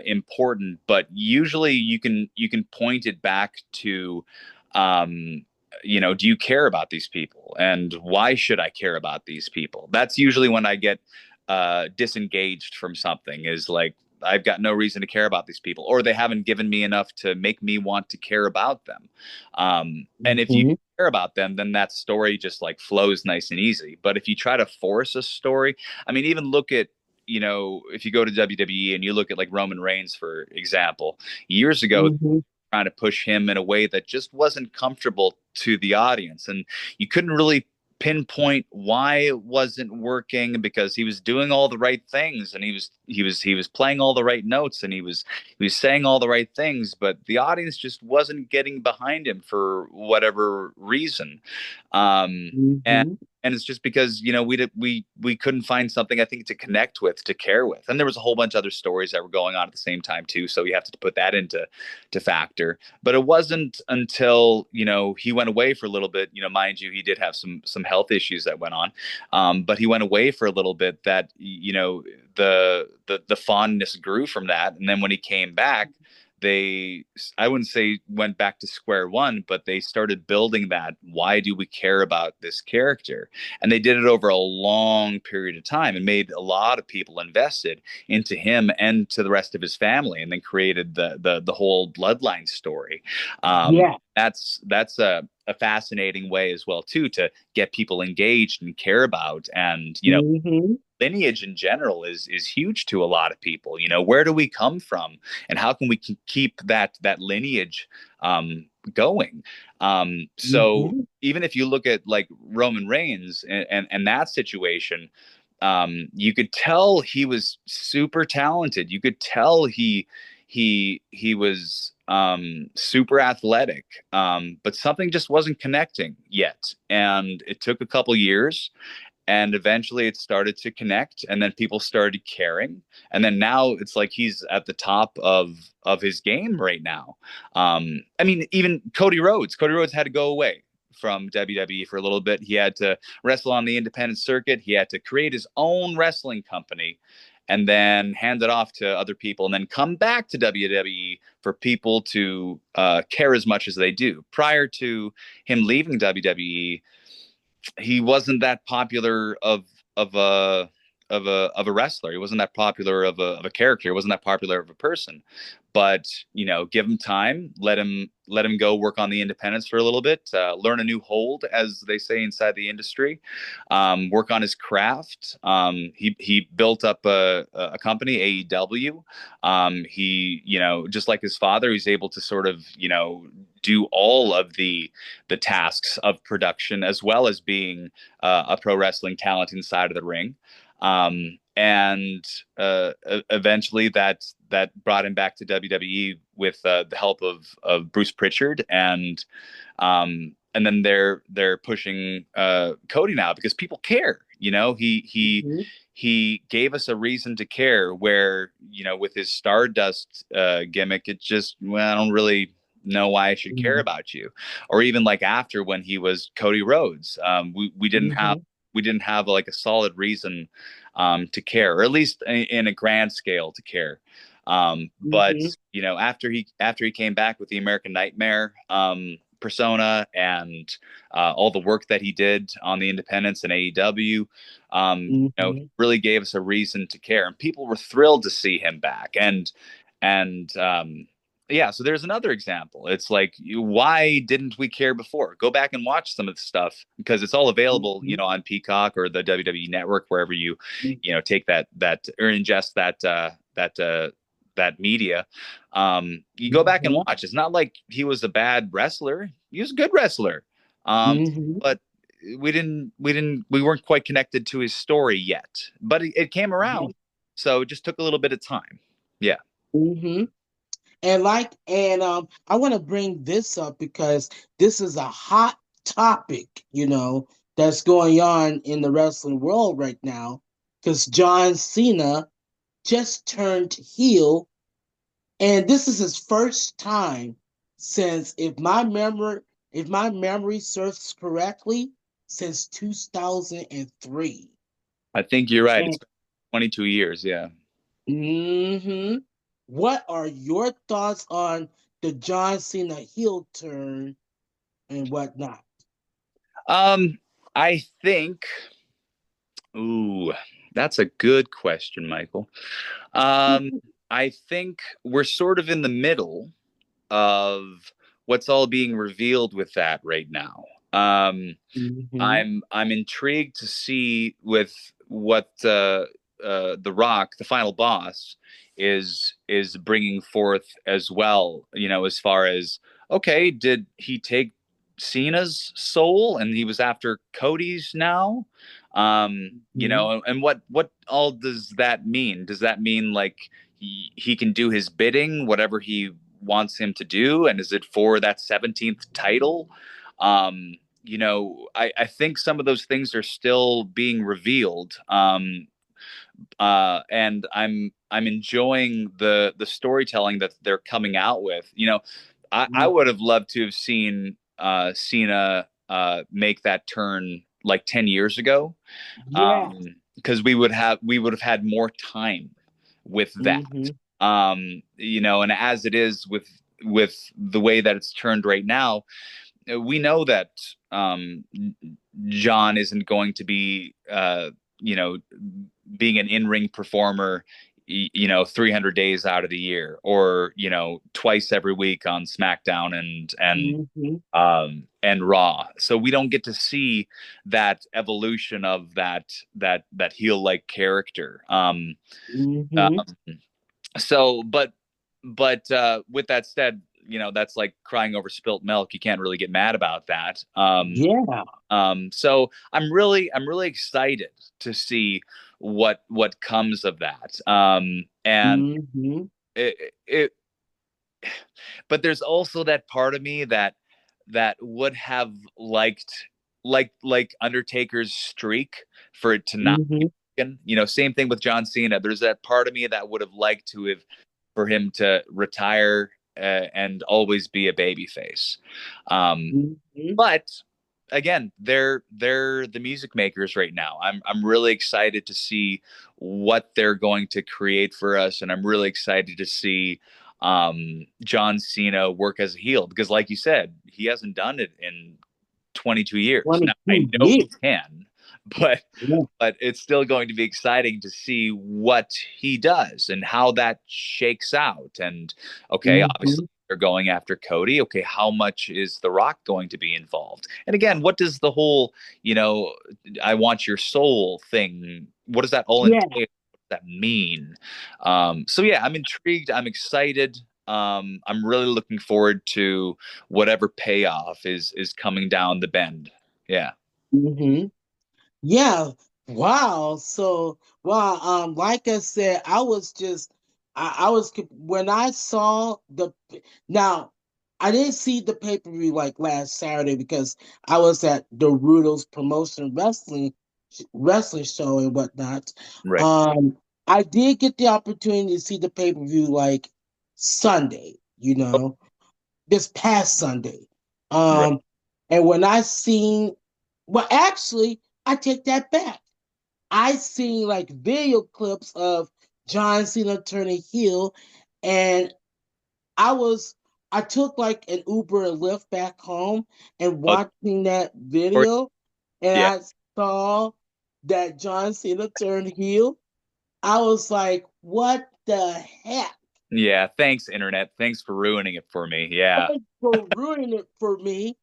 important, but usually you can point it back to, um, do you care about these people, and why should I care about these people? That's usually when I get disengaged from something. Is like, I've got no reason to care about these people, or they haven't given me enough to make me want to care about them. And if you Mhm. care about them, then that story just like flows nice and easy. But if you try to force a story, I mean, even look at, if you go to WWE and you look at like Roman Reigns, for example, years ago, Mhm. trying to push him in a way that just wasn't comfortable to the audience. And you couldn't really pinpoint why it wasn't working, because he was doing all the right things, and he was playing all the right notes, and he was saying all the right things, but the audience just wasn't getting behind him for whatever reason. And Mhm. it's just because we couldn't find something, I think, to connect with, to care with. And there was a whole bunch of other stories that were going on at the same time too, so you have to put that into to factor. But it wasn't until he went away for a little bit. Mind you, he did have some health issues that went on, but he went away for a little bit. That the fondness grew from that, and then when he came back, they, I wouldn't say went back to square one, but they started building that. Why do we care about this character? And they did it over a long period of time and made a lot of people invested into him and to the rest of his family, and then created the whole bloodline story. Yeah. That's a fascinating way as well too, to get people engaged and care about. And Mhm. lineage in general is huge to a lot of people. Where do we come from, and how can we keep that lineage going? So Mhm. even if you look at like Roman Reigns and that situation, you could tell he was super talented. You could tell he was super athletic, but something just wasn't connecting yet, and it took a couple years, and eventually it started to connect, and then people started caring, and then now it's like he's at the top of his game right now. I mean, even Cody Rhodes had to go away from WWE for a little bit. He had to wrestle on the independent circuit. He had to create his own wrestling company, and then hand it off to other people, and then come back to WWE for people to care as much as they do. Prior to him leaving WWE, he wasn't that popular of a of a wrestler. He wasn't that popular of a character. He wasn't that popular of a person. But give him time, let him go work on the independents for a little bit, learn a new hold, as they say inside the industry, work on his craft. He built up a company, AEW. He just like his father, he's able to sort of do all of the tasks of production, as well as being a pro wrestling talent inside of the ring. And eventually that brought him back to WWE with the help of Bruce Pritchard, and then they're pushing Cody now because people care. Mhm. He gave us a reason to care. Where with his Stardust gimmick, it just, well, I don't really know why I should care Mhm. about you. Or even like after, when he was Cody Rhodes, Mhm. we didn't have like a solid reason to care, or at least in a grand scale to care. But Mhm. after he came back with the American Nightmare persona, and all the work that he did on the independents and AEW, he Mhm. really gave us a reason to care, and people were thrilled to see him back. And yeah, so there's another example. It's like, why didn't we care before? Go back and watch some of the stuff, because it's all available, Mhm. on Peacock or the WWE Network, wherever take that or ingest that media. You go back and Mhm. watch. It's not like he was a bad wrestler. He was a good wrestler. Um, Mhm. but we weren't quite connected to his story yet. But it came Yeah. around, so it just took a little bit of time. Yeah. Mhm. I want to bring this up because this is a hot topic, that's going on in the wrestling world right now, because John Cena just turned heel, and this is his first time since, if my memory serves correctly, since 2003. I think you're right. It's And been 22 years. Yeah. hmm what are your thoughts on the John Cena heel turn and whatnot? Um, I think, ooh, that's a good question, Michael. Um, I think we're sort of in the middle of what's all being revealed with that right now. Hmm. I'm intrigued to see with what the Rock, the final boss, is bringing forth as well. You know, as far as, okay, did he take Cena's soul and he was after Cody's now? You Hmm. know, and what all does that mean? Does that mean like he can do his bidding, whatever he wants him to do, and is it for that 17th title? You know, I think some of those things are still being revealed. And I'm enjoying the storytelling that they're coming out with. You know, I would have loved to have seen Cena make that turn like 10 years ago, Yeah. because we would have had more time with that. Hmm. You know, and as it is with the way that it's turned right now, we know that John isn't going to be, you know, being an in-ring performer, you know, 300 days out of the year, or you know, twice every week on SmackDown Hmm. and Raw. So we don't get to see that evolution of that heel like character. Hmm. Um, so, with that said, you know, that's like crying over spilt milk. You can't really get mad about that. Yeah. So I'm really excited to see what comes of that. And Hmm. it but there's also that part of me that would have liked like Undertaker's streak for it to not be Hmm. broken. You know, same thing with John Cena. There's that part of me that would have liked to have for him to retire and always be a baby face. Um, Hmm. but again, they're the music makers right now. I'm really excited to see what they're going to create for us, and I'm really excited to see John Cena work as a heel, because, like you said, he hasn't done it in 22 years. Now I 22 know he years. can, but Yeah. it's still going to be exciting to see what he does and how that shakes out. And okay, obviously Hmm. they're going after Cody. Okay, how much is The Rock going to be involved? And again, what does the whole, you know, I want your soul thing, what does that all entail? Yeah. What does that mean? So yeah, I'm intrigued. I'm excited. I'm really looking forward to whatever payoff is coming down the bend. Yeah. Hmm. Yeah. Wow. So, wow. Like I said, I was, when I saw now, I didn't see the pay-per-view like last Saturday because I was at the Rudo's Promotion wrestling show and whatnot. Right. Um, I did get the opportunity to see the pay-per-view like Sunday, this past Sunday. Right. Um, and when I seen, well, actually, I take that back. I seen like video clips of John Cena turning heel, and I was I took like an Uber and Lyft back home and Oh, watching that or, video, and yeah. I saw that John Cena turned heel. I was like, what the heck? Yeah. Thanks, internet. Thanks for ruining it for me. Yeah. Thanks for ruining it for me.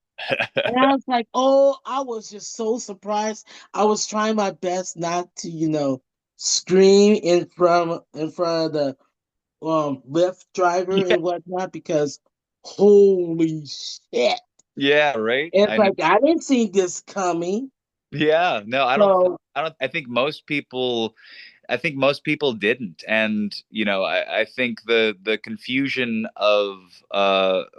And I was like, oh, I was just so surprised. I was trying my best not to, scream in front of the Lyft driver Yeah. and whatnot because holy shit. Yeah. Right. It's I know. like I didn't see this coming. Yeah. No, So I think I think most people didn't. And, you know, I think the confusion of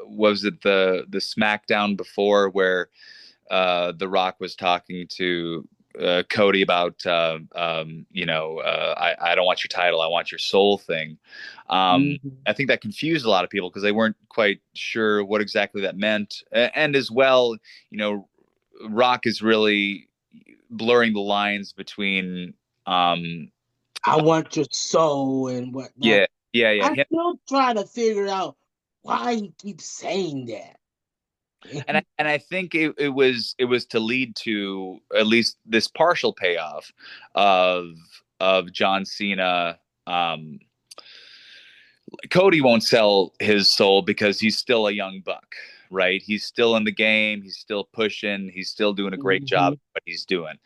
was it the SmackDown before where The Rock was talking to Cody about, I don't want your title, I want your soul thing. Mhm. I think that confused a lot of people because they weren't quite sure what exactly that meant. And as well, you know, Rock is really blurring the lines between, um, I want your soul and whatnot. yeah, yeah, yeah. I still try to figure out why he keeps saying that. And I think it was to lead to at least this partial payoff of John Cena. Um, Cody won't sell his soul because he's still a young buck, right? He's still in the game. He's still pushing. He's still doing a great job Mhm. at what he's doing.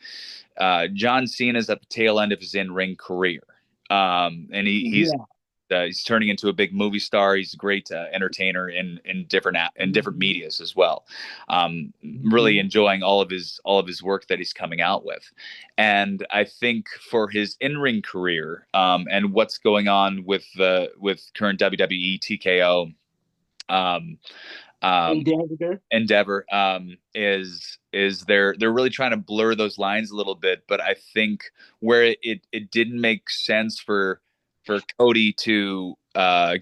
John Cena's at the tail end of his in-ring career, and Yeah. he's turning into a big movie star. He's a great entertainer in different Mhm. medias as well. Really Mhm. enjoying all of his work that he's coming out with, and I think for his in ring career, and what's going on with current WWE TKO. Um, um, Endeavor. Endeavor, is they're really trying to blur those lines a little bit, but I think where it didn't make sense for Cody to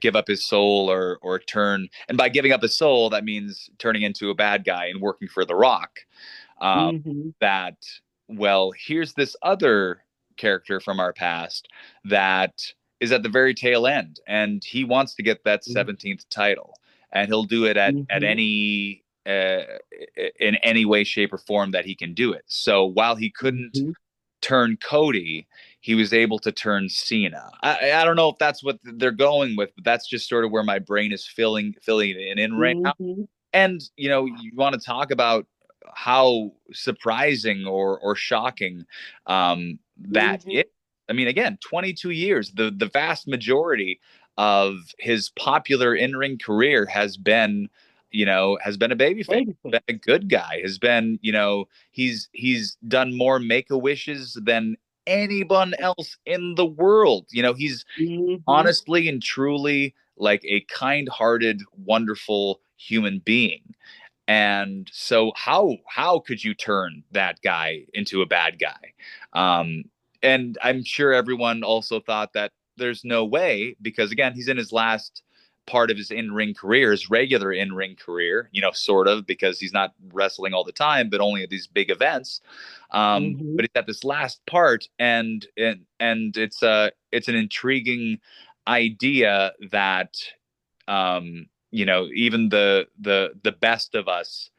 give up his soul or turn, and by giving up his soul that means turning into a bad guy and working for The Rock. Um, Mhm. that well, here's this other character from our past that is at the very tail end, and he wants to get that 17th title, and he'll do it at Mhm. any in any way, shape, or form that he can do it. So while he couldn't Mhm. turn Cody, he was able to turn Cena. I don't know if that's what they're going with, but that's just sort of where my brain is filling it in right now. Mhm. And you want to talk about how surprising or shocking that is. Mhm. I mean, again, 22 years. The vast majority of his popular in ring career has been a babyface, been a Babyface. good guy, has been he's done more make a wishes than anyone else in the world. He's Mhm. honestly and truly like a kind-hearted, wonderful human being. And so how could you turn that guy into a bad guy? Um, and I'm sure everyone also thought that there's no way because again, he's in his last part of his in-ring career, his regular in-ring career, sort of because he's not wrestling all the time, but only at these big events. But Mhm. it's at this last part, and it's an intriguing idea that even the best of us,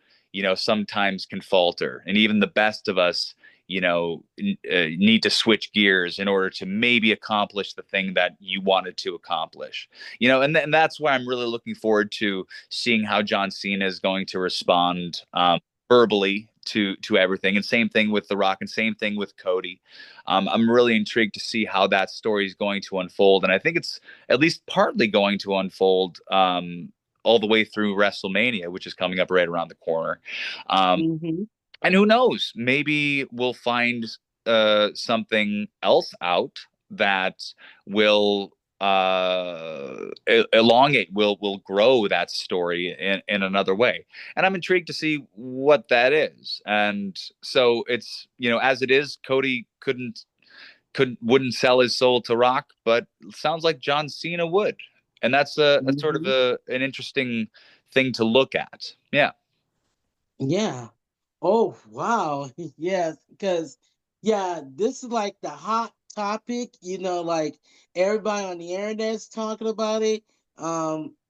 sometimes can falter, and even the best of us, need to switch gears in order to maybe accomplish the thing that you wanted to accomplish. And that's why I'm really looking forward to seeing how John Cena is going to respond verbally to everything, and same thing with The Rock, and same thing with Cody. I'm really intrigued to see how that story is going to unfold, and I think it's at least partly going to unfold all the way through WrestleMania, which is coming up right around the corner. Um, Mhm. and who knows? Maybe we'll find something else out that will elongate, will grow that story in another way. And I'm intrigued to see what that is. And so it's, as it is, Cody wouldn't sell his soul to Rock, but sounds like John Cena would, and that's sort of Mhm. an interesting thing to look at. Yeah, Yeah. Oh, wow. Yes, because yeah, this is like the hot topic, like everybody on the internet's talking about it.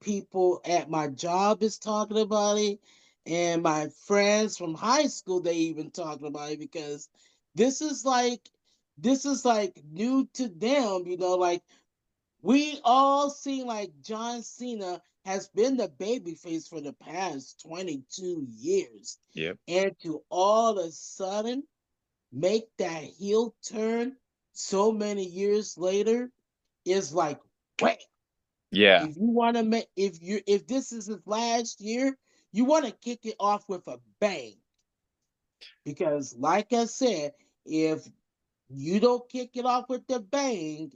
People at my job is talking about it, and my friends from high school they even talking about it because this is like this is like new to them, like we all see like John Cena has been the babyface for the past 22 years. yep, And to all of a sudden make that heel turn so many years later is like, wham. yeah, If you want to make, if this is his last year, you want to kick it off with a bang. Because, like I said, if you don't kick it off with the bang,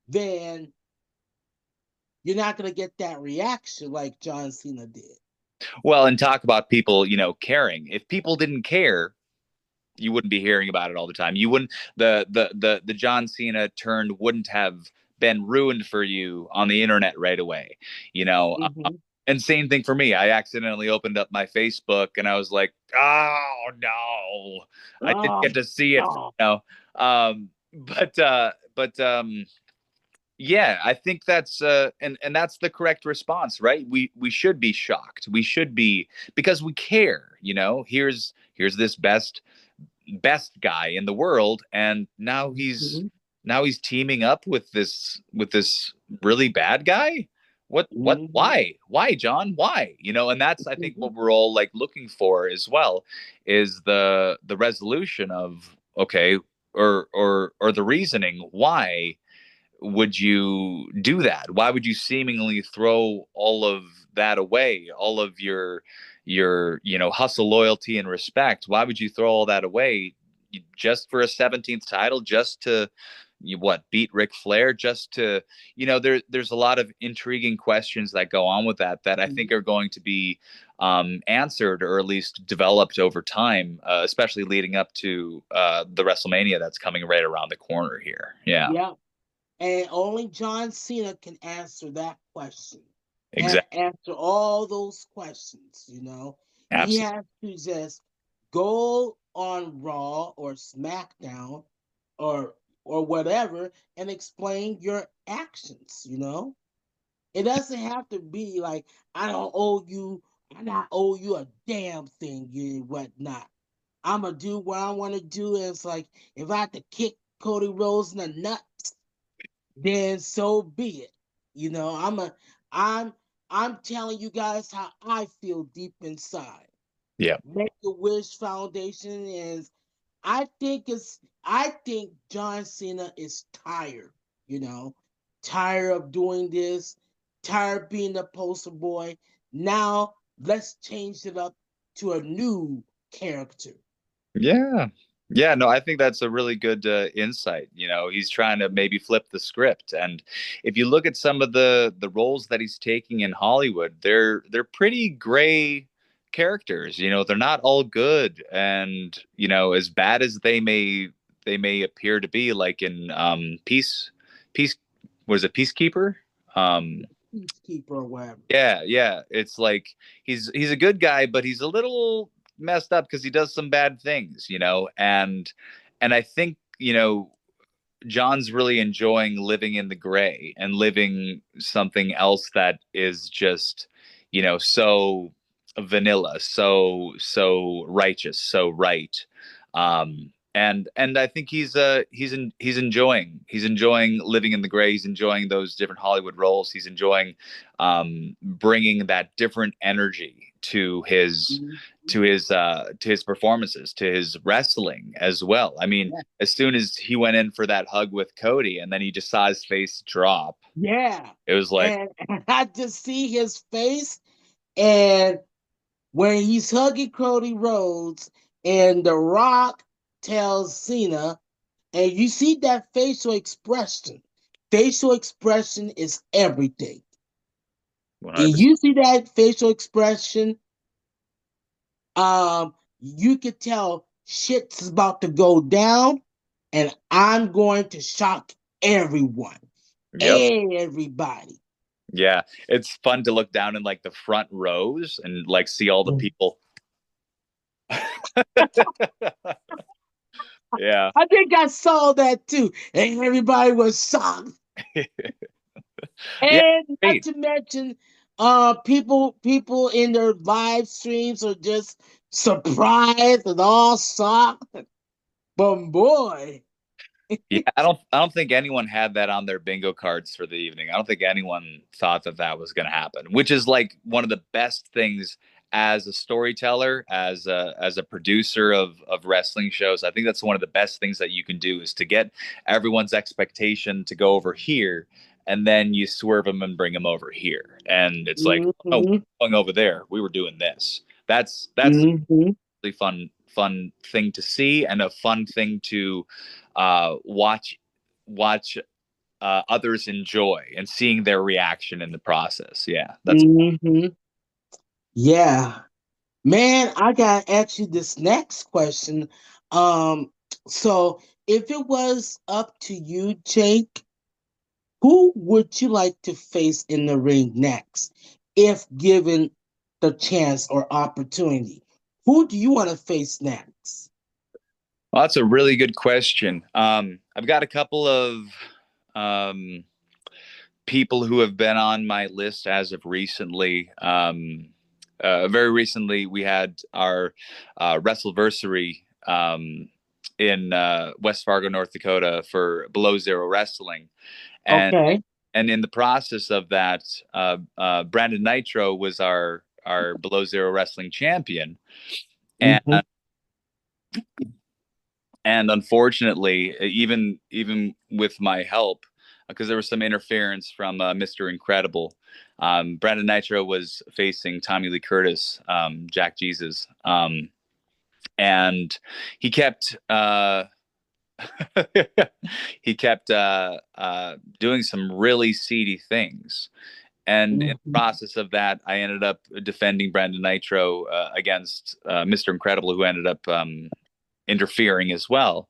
then you're not going to get that reaction like John Cena did. Well, and talk about people, caring. If people didn't care, you wouldn't be hearing about it all the time. You wouldn't the John Cena turn wouldn't have been ruined for you on the internet right away. You know, Hmm. and same thing for me. I accidentally opened up my Facebook and I was like, "Oh no, I didn't Oh, get to see it." oh. But yeah, I think that's and that's the correct response, right? We should be shocked. We should be, because we care. Here's this best guy in the world, and Mhm. now he's teaming up with this really bad guy. What Mhm. why John, why? And that's, I think, what Mhm. we're all like looking for as well, is the resolution of, okay, or the reasoning why would you do that? Why would you seemingly throw all of that away, all of your hustle, loyalty, and respect? Why would you throw all that away just for a 17th title, just to beat Ric Flair, just to there's a lot of intriguing questions that go on with that I think Mhm. are going to be answered, or at least developed over time, especially leading up to the WrestleMania that's coming right around the corner here. Yeah, Yeah. And only John Cena can answer that question and exactly. answer all those questions, He Absolutely. has to just go on Raw or SmackDown or whatever and explain your actions. It doesn't have to be like I not owe you a damn thing and whatnot. I'ma do what I want to do. And it's like if I have to kick Cody Rhodes in the nuts, then so be it. I'm I'm telling you guys how I feel deep inside. Yeah. Make a Wish Foundation is I think John Cena is tired, you know, tired of doing this, tired of being the poster boy. Now let's change it up to a new character. Yeah. Yeah, no, I think that's a really good insight. He's trying to maybe flip the script, and if you look at some of the roles that he's taking in Hollywood, they're pretty gray characters. They're not all good, and as bad as they may appear to be, like in Peace, was it Peacekeeper? Um, Peacekeeper or whatever. yeah. It's like he's a good guy, but he's a little messed up because he does some bad things, and I think, John's really enjoying living in the gray and living something else that is just, so vanilla, so righteous, so right. And I think he's enjoying living in the gray. He's enjoying those different Hollywood roles. He's enjoying bringing that different energy to his performances, to his wrestling as well. I mean, Yeah. as soon as he went in for that hug with Cody, and then he just saw his face drop, Yeah. it was like, And I just see his face, and when he's hugging Cody Rhodes and The Rock tells Cena, and you see that facial expression. Facial expression is everything. If 100%. you see that facial expression, you could tell shit's about to go down, and I'm going to shock everyone, Yep. everybody. Yeah. It's fun to look down in like the front rows and like see all the people. Yeah. I think I saw that too, and everybody was shocked. Yeah. And not Great. to mention, people in their live streams are just surprised and all shocked. But boy, Yeah, I don't think anyone had that on their bingo cards for the evening. I don't think anyone thought that was going to happen, which is like one of the best things as a storyteller, as a producer of wrestling shows. I think that's one of the best things that you can do, is to get everyone's expectation to go over here, and then you swerve them and bring them over here. And it's like, oh, hmm we're going over there. We were doing this. That's hmm really fun thing to see, and a fun thing to watch others enjoy, and seeing their reaction in the process. Yeah, that's hmm Yeah. Man, I gotta ask you this next question. Um, so if it was up to you, Jake, who would you like to face in the ring next if given the chance or opportunity? Who do you want to face next? Well, that's a really good question. I've got a couple of um, people who have been on my list as of recently. Very recently, we had our Wrestleversary in West Fargo, North Dakota, for Below Zero Wrestling, and Okay. in the process of that, Brandon Nitro was our Below Zero Wrestling champion, and Hmm. unfortunately, even with my help, because there was some interference from Mr. Incredible, Brandon Nitro was facing Tommy Lee Curtis, Jack Jesus, and he kept he kept doing some really seedy things. And in the Hmm. process of that, I ended up defending Brandon Nitro against Mr. Incredible, who ended up interfering as well.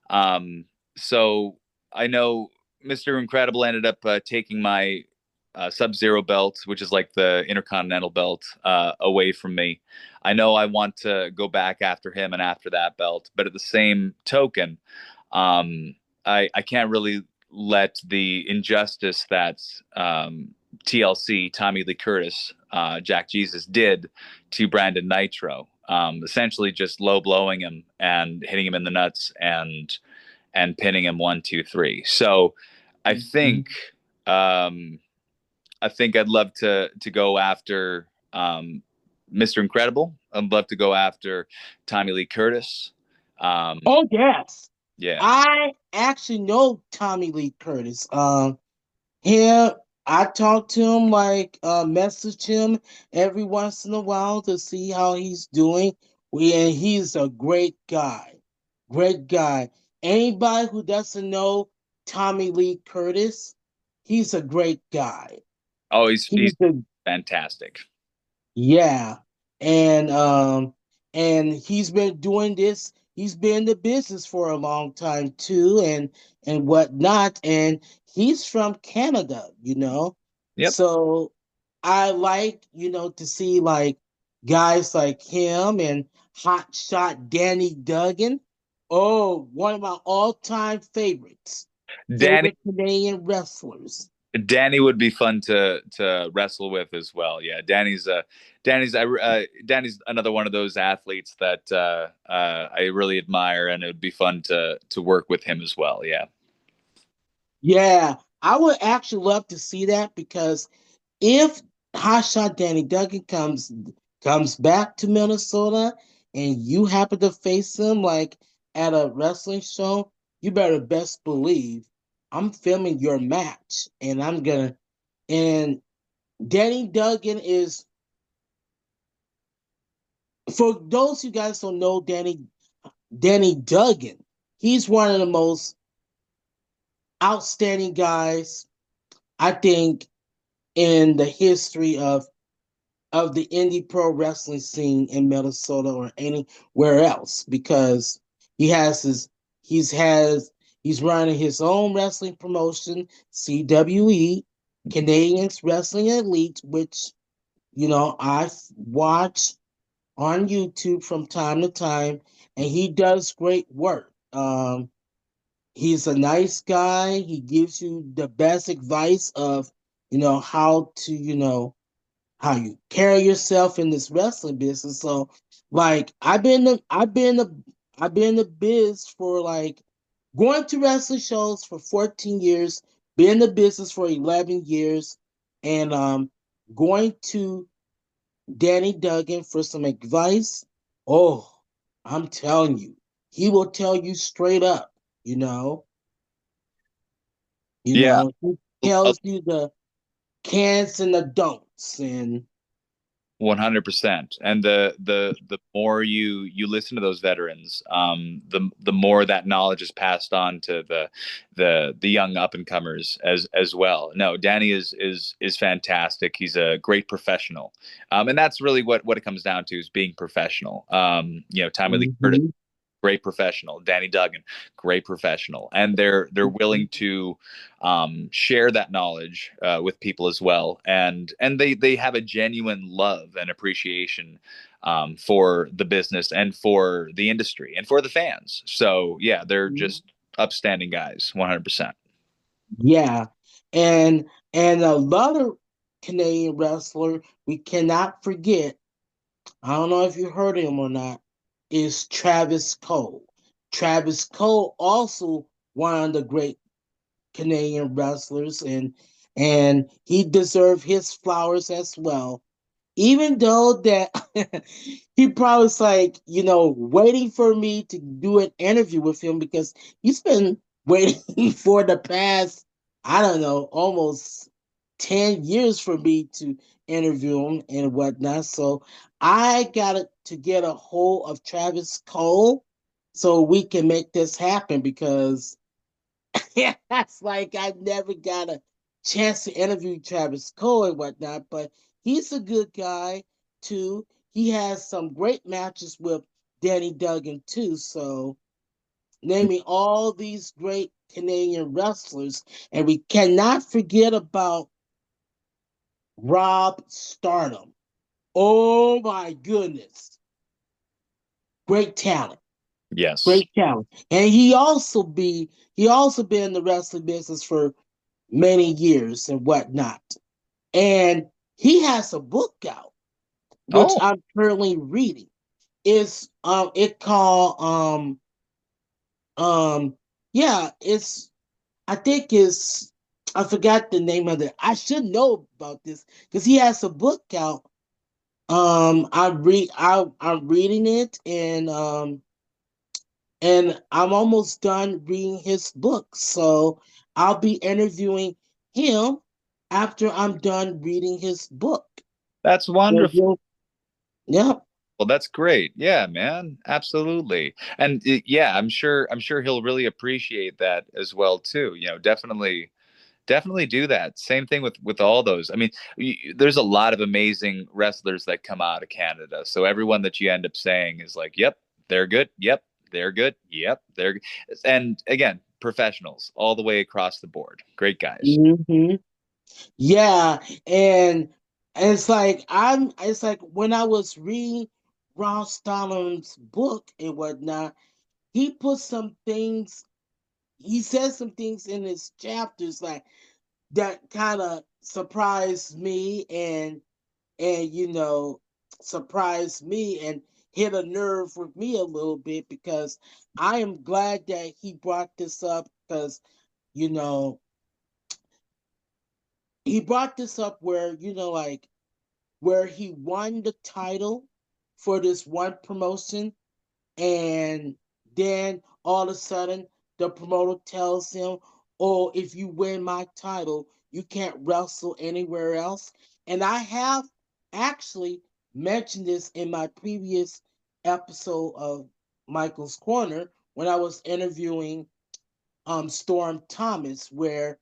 Um, so I know Mr. Incredible ended up taking my Sub Zero belt, which is like the Intercontinental belt, away from me. I know I want to go back after him and after that belt, but at the same token, um, I can't really let the injustice that TLC, Tommy Lee Curtis, Jack Jesus did to Brandon Nitro, essentially just low blowing him and hitting him in the nuts and pinning him 1, 2, 3. So I think um, I'd love to go after Mr. Incredible. I'd love to go after Tommy Lee Curtis. Um, Oh yes, yeah. I actually know Tommy Lee Curtis. Him, I talk to him like message him every once in a while to see how he's doing. And he's a great guy. Great guy. Anybody who doesn't know Tommy Lee Curtis, he's a great guy. Oh, He's he's a fantastic. Yeah. And and he's been doing this, he's been in the business for a long time too, and whatnot. And he's from Canada, you know. Yep. So I like, to see like guys like him and hot shot Danny Duggan. Oh, one of my all-time favorites. Danny Favorite Canadian wrestlers. Danny would be fun to wrestle with as well. Yeah, Danny's another one of those athletes that I really admire, and it would be fun to work with him as well. Yeah. Yeah, I would actually love to see that because if Hotshot Danny Duggan comes back to Minnesota and you happen to face him like at a wrestling show, you better best believe I'm filming your match and I'm gonna and Danny Duggan is, for those you guys don't know Danny Duggan, he's one of the most outstanding guys I think in the history of the indie pro wrestling scene in Minnesota or anywhere else because he has his he's has he's running his own wrestling promotion, CWE, Canadians Wrestling Elite, which I watch on YouTube from time to time, and he does great work. He's a nice guy. He gives you the best advice of how to how you carry yourself in this wrestling business. So, like, I've been in the biz for like going to wrestling shows for 14 years, been in the business for 11 years, and going to Danny Duggan for some advice. Oh, I'm telling you, he will tell you straight up. You know, Yeah. he Uh, tells you the cans and the don'ts, and 100%. And the more you listen to those veterans, the more that knowledge is passed on to the young up and comers as well. No, Danny is fantastic. He's a great professional, and that's really what it comes down to, is being professional. Tommy Lee Curtis, Mhm. great professional. Danny Duggan, great professional, and they're willing to share that knowledge with people as well, and they have a genuine love and appreciation for the business and for the industry and for the fans. So yeah, they're just upstanding guys, 100%. Yeah, and another Canadian wrestler we cannot forget. I don't know if you heard him or not. Is Travis Cole. Travis Cole also one of the great Canadian wrestlers, and he deserved his flowers as well. Even though that he probably was like, waiting for me to do an interview with him because he's been waiting for the past, I don't know, almost 10 years for me to interview him and whatnot. So I got to get a hold of Travis Cole so we can make this happen because that's like I never got a chance to interview Travis Cole and whatnot, but he's a good guy too. He has some great matches with Danny Duggan too. So naming all these great Canadian wrestlers, and we cannot forget about Rob Stardom. Oh my goodness, great talent. Yes. Great talent. And he also been in the wrestling business for many years and whatnot. And he has a book out, which Oh, I'm currently reading. It's it called um yeah, it's I think it's I forgot the name of it. I should know about this because he has a book out. I'm reading it and I'm almost done reading his book. So I'll be interviewing him after I'm done reading his book. that's So wonderful. yeah. Well, that's great. Yeah, man. Absolutely. And yeah, I'm sure he'll really appreciate that as well too. Definitely do that. Same thing with all those. I mean, there's a lot of amazing wrestlers that come out of Canada. So everyone that you end up saying is like, "Yep, they're good. Yep, they're good. Yep, they're." And again, professionals all the way across the board. Great guys. hmm Yeah, and it's like when I was reading Ron Stalin's book and whatnot, he put some things he said some things in his chapters like that kind of surprised me and surprised me and hit a nerve with me a little bit because I am glad that he brought this up because you know he brought this up where like where he won the title for this one promotion and then all of a sudden the promoter tells him, "Oh, if you win my title, you can't wrestle anywhere else." And I have actually mentioned this in my previous episode of Michael's Corner when I was interviewing Storm Thomas, where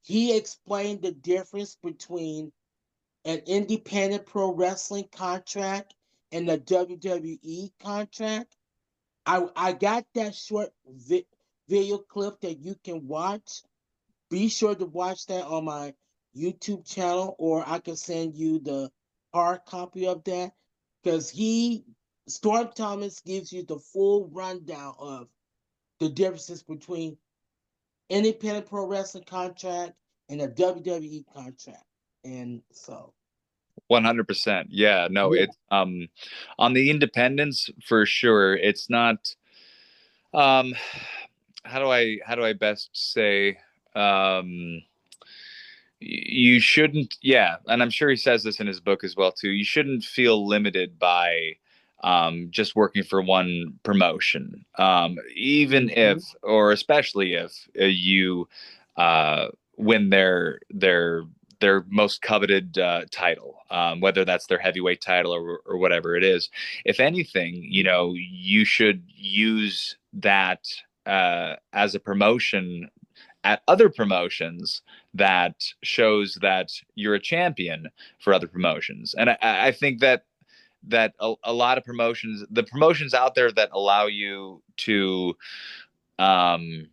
he explained the difference between an independent pro wrestling contract and a WWE contract. I got that short video clip that you can watch. Be sure to watch that on my YouTube channel, or I can send you the hard copy of that because Storm Thomas gives you the full rundown of the differences between independent pro wrestling contract and a WWE contract. And so, 100%. Yeah, no, yeah. it's on the independence for sure. It's not um how do I best say um you shouldn't, yeah, and I'm sure he says this in his book as well too. You shouldn't feel limited by just working for one promotion, even if, Mhm. or especially if you win their their most coveted title, whether that's their heavyweight title or whatever it is. If anything, you know, you should use that as a promotion at other promotions that shows that you're a champion for other promotions. And I think that a lot of promotions, the promotions out there um,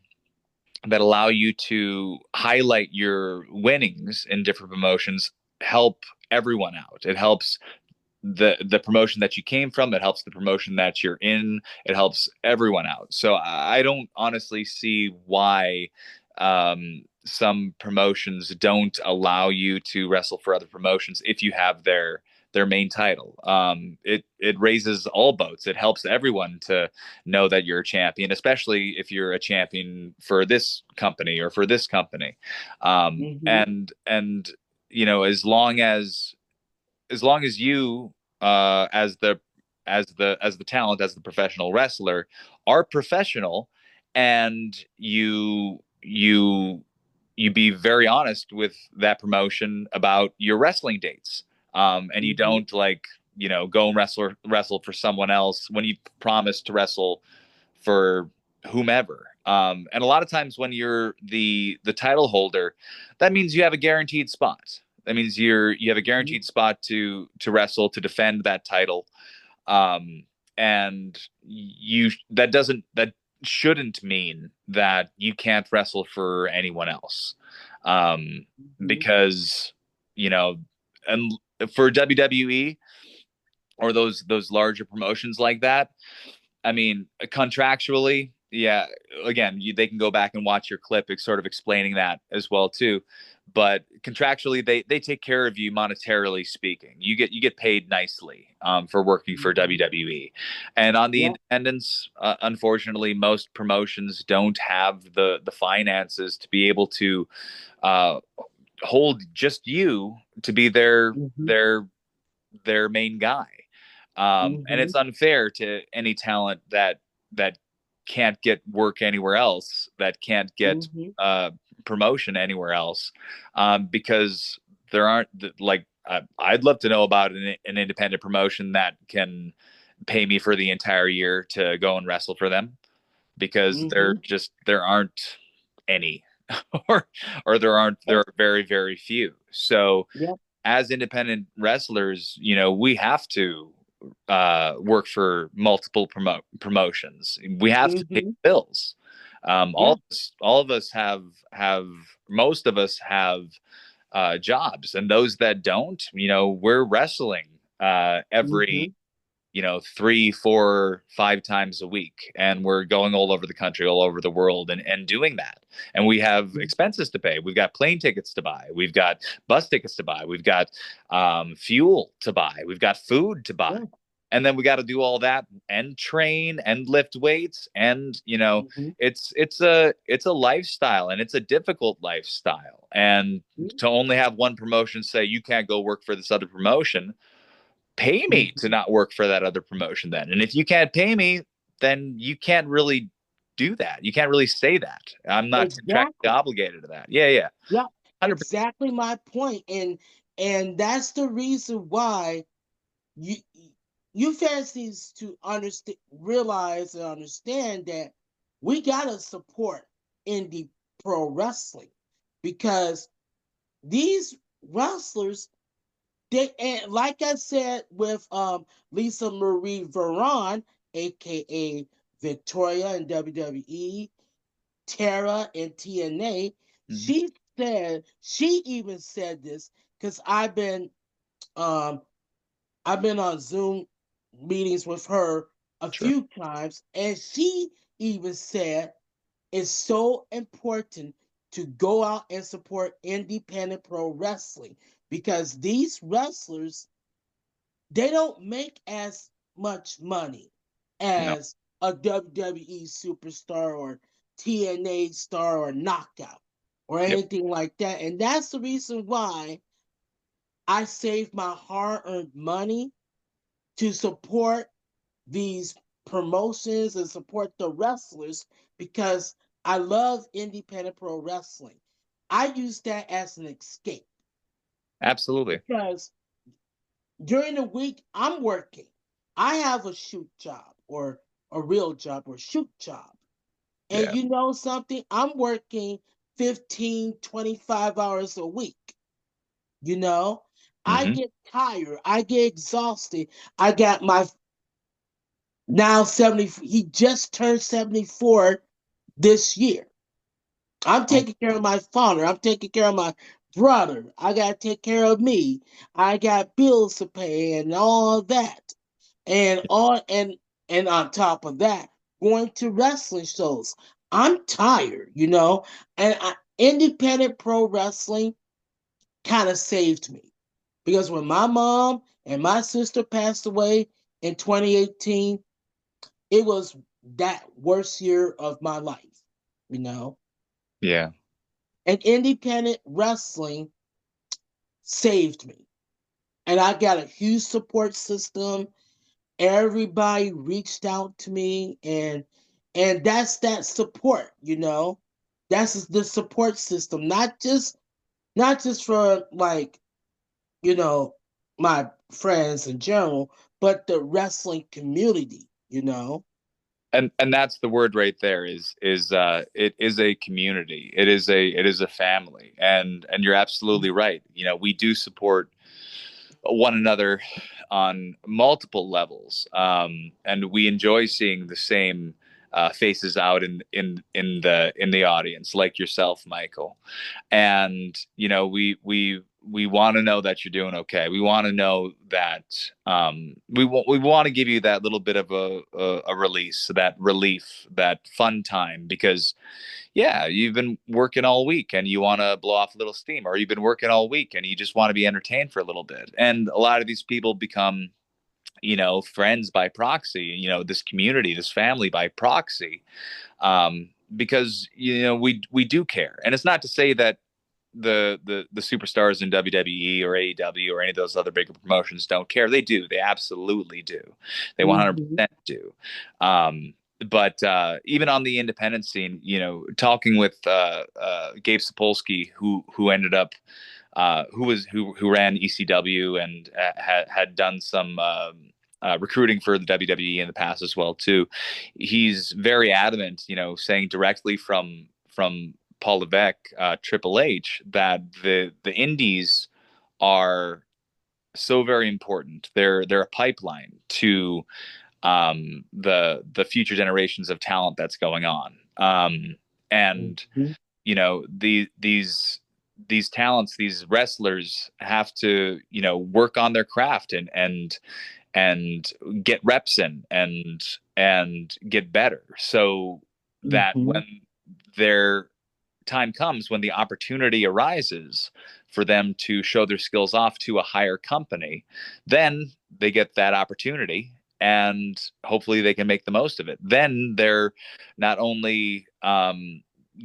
that allow you to highlight your winnings in different promotions help everyone out. It helps the promotion that you came from. It helps the promotion that you're in. It helps everyone out. So I don't honestly see why some promotions don't allow you to wrestle for other promotions if you have their main title. It raises all boats. It helps everyone to know that you're a champion, especially if you're a champion for this company or for this company. Mm-hmm. And you know, as long as you as the talent, as the professional wrestler, are professional, and you be very honest with that promotion about your wrestling dates, and you Mm-hmm. don't, like, you know, go and wrestle for someone else when you promised to wrestle for whomever. And a lot of times when you're the title holder, that means you have a guaranteed spot. That means you have a guaranteed spot to wrestle, to defend that title. Um, and you that shouldn't mean that you can't wrestle for anyone else. Um, Mm-hmm. because, you know, and for WWE or those larger promotions like that, I mean, contractually, yeah. Again, they can go back and watch your clip, sort of explaining that as well too. But contractually, they take care of you monetarily speaking. You get paid nicely for working for Mm-hmm. WWE, and on the Yeah. independents, unfortunately, most promotions don't have the finances to be able to uh, hold just you to be Mm-hmm. their main guy. And Mm-hmm. it's unfair to any talent that can't get work anywhere else, that can't get Mm-hmm. promotion anywhere else, because there aren't, like, I'd love to know about an independent promotion that can pay me for the entire year to go and wrestle for them, because Mm-hmm. there aren't any, or there Yeah. are very, very few. So Yeah. as independent wrestlers, you know, we have to work for multiple promotions. We have to pay Mm-hmm. bills. Yeah. All of us have most of us have jobs, and those that don't, you know, we're wrestling Mm-hmm. every, you know, 3, 4, 5 times a week, and we're going all over the country, all over the world, and doing that. And we have expenses to pay. We've got plane tickets to buy. We've got bus tickets to buy. We've got fuel to buy. We've got food to buy. Yeah. And then we got to do all that and train and lift weights. And, you know, Mm-hmm. it's a lifestyle, and it's a difficult lifestyle. And to only have one promotion say you can't go work for this other promotion, pay me to Mm-hmm. not work for that other promotion then. And if you can't pay me, then you can't really do that. You can't really say that. I'm not contractually Exactly. obligated to that. Yeah, yeah. Yeah. 100%. Exactly my point. And that's the reason why you you fans needs to understand, realize, and understand that we gotta support indie pro wrestling, because these wrestlers, they, and like I said with Lisa Marie Varon, aka Victoria in WWE, Tara in TNA, Mm-hmm. she even said this, because um I've been on Zoom meetings with her a Sure. few times, and she even said it's so important to go out and support independent pro wrestling, because these wrestlers, they don't make as much money No. as a WWE superstar or TNA star or knockout or Yep. anything like that. And that's the reason why I save my hard earned money to support these promotions and support the wrestlers, because I love independent pro wrestling. I use that as an escape. Absolutely. because during the week I'm working. I have a shoot job or a real job or shoot job. And Yeah. you know something? I'm working 15, 25 hours a week. You know, I Hmm. get tired. I get exhausted. I got my now 70, he just turned 74 this year. I'm Oh, taking care of my father. I'm taking care of my brother. I got to take care of me. I got bills to pay and all of that. And and on top of that, going to wrestling shows. I'm tired, you know, and independent pro wrestling kind of saved me because when my mom and my sister passed away in 2018, it was that worst year of my life, you know. yeah. And independent wrestling saved me. And I got a huge support system. Everybody reached out to me and that's that support, you know. That's the support system, not just for like, you know, my friends in general, but the wrestling community, you know. And that's the word right there it is a community. It is a family. And you're absolutely right. You know, we do support one another on multiple levels, and we enjoy seeing the same faces out in the audience, like yourself, Michael. And you know, we want to know that you're doing okay. We want to know that we want to give you that little bit of a release, that relief, that fun time, because yeah, you've been working all week and you want to blow off a little steam, or you've been working all week and you just want to be entertained for a little bit. And a lot of these people become, you know, friends by proxy, you know, this community, this family by proxy, because you know, we do care. And it's not to say that the superstars in WWE or AEW or any of those other bigger promotions don't care. They do. They absolutely do. They Mm-hmm. 100% do. Um, but even on the independent scene, you know, talking with Gabe Sapolsky, who ended up who ran ECW and had done some recruiting for the WWE in the past as well too. He's very adamant, you know, saying directly from Paul Levesque, Triple H, that the indies are so very important. They're a pipeline to the future generations of talent that's going on. And Mm-hmm. you know, these talents, these wrestlers have to, you know, work on their craft and get reps in and get better, so that Mm-hmm. when their time comes, when the opportunity arises for them to show their skills off to a higher company, then they get that opportunity and hopefully they can make the most of it. Then they're not only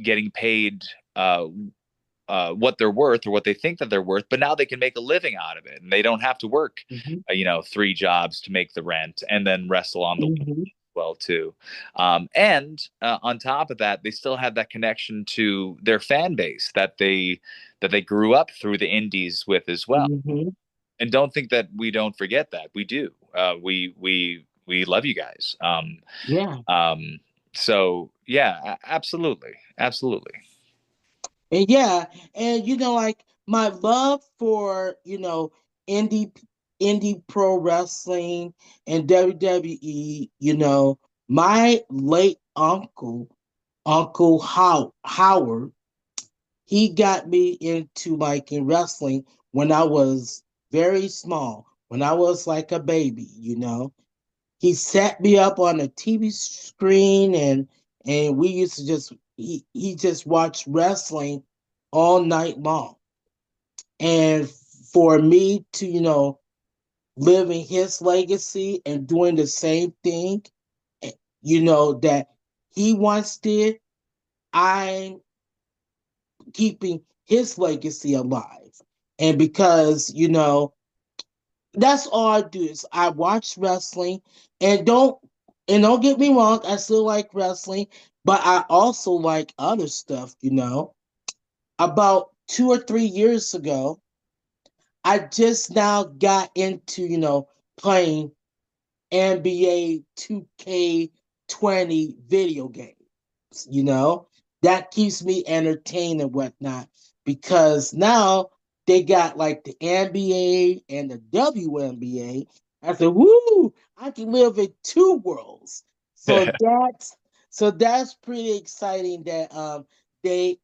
getting paid what they're worth or what they think that they're worth, but now they can make a living out of it, and they don't have to work, Mm-hmm. you know, three jobs to make the rent and then wrestle on the Mm-hmm. well too. And on top of that, they still have that connection to their fan base that they grew up through the indies with as well. Mm-hmm. And don't think that we don't forget that. We do. We love you guys. Yeah. Um, so yeah, absolutely, absolutely. And yeah, and you know, like my love for, you know, indie indie pro wrestling and WWE, you know, my late Uncle Howard, he got me into like in wrestling when I was very small, when I was like a baby, you know. He set me up on a TV screen and we used to just he just watched wrestling all night long. And for me to, you know, living his legacy and doing the same thing, eh, you know, that he once did, I'm keeping his legacy alive. And because, you know, that's all I do is I watch wrestling and don't get me wrong, I still like wrestling, but I also like other stuff, you know. About 2 or 3 years ago, I just now got into, playing NBA 2K20 video games. You know, that keeps me entertained and whatnot because now they got like the NBA and the WNBA. I said, woo, I can live in two worlds. So that's pretty exciting that they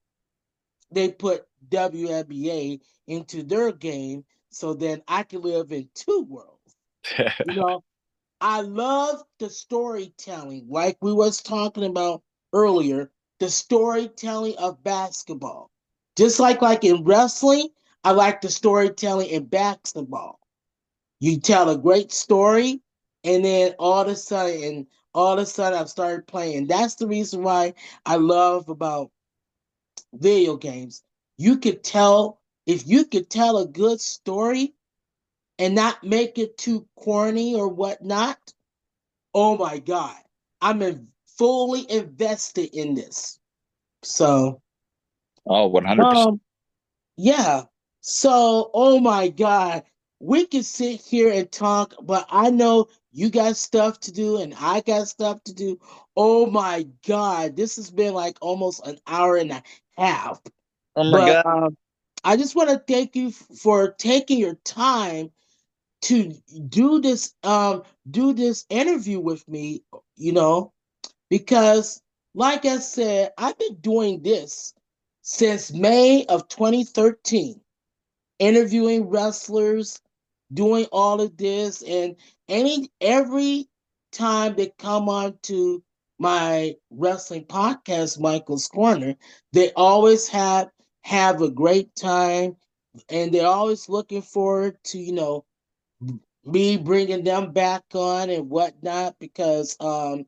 they put WNBA into their game so then I can live in two worlds. You know, I love the storytelling, like we was talking about earlier, the storytelling of basketball. Just like in wrestling, I like the storytelling in basketball. You tell a great story, and then all of a sudden, I've started playing. That's the reason why I love about video games. You could tell if you could tell a good story and not make it too corny or whatnot. Oh my God, fully invested in this. So, Oh, 100%. um, yeah. So, oh my God, we could sit here and talk, but I know you got stuff to do and I got stuff to do. Oh my God, this has been like almost an hour and a half. Oh my But God. I just want to thank you for taking your time to do this do this interview with me, you know, because like I said, I've been doing this since May of 2013, interviewing wrestlers, doing all of this, and every time they come on to my wrestling podcast, Michael's Corner, they always have a great time, and they're always looking forward to me bringing them back on and whatnot because I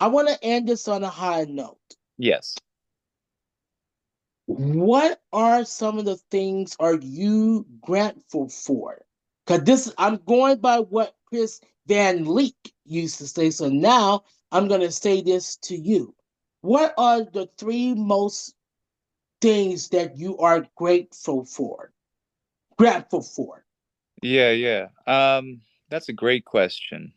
want to end this on a high note. Yes. What are some of the things are you grateful for? Because I'm going by what Chris Van Leek used to say. So now I'm going to say this to you. What are the three most things that you are grateful for? Grateful for. Yeah, yeah. That's a great question.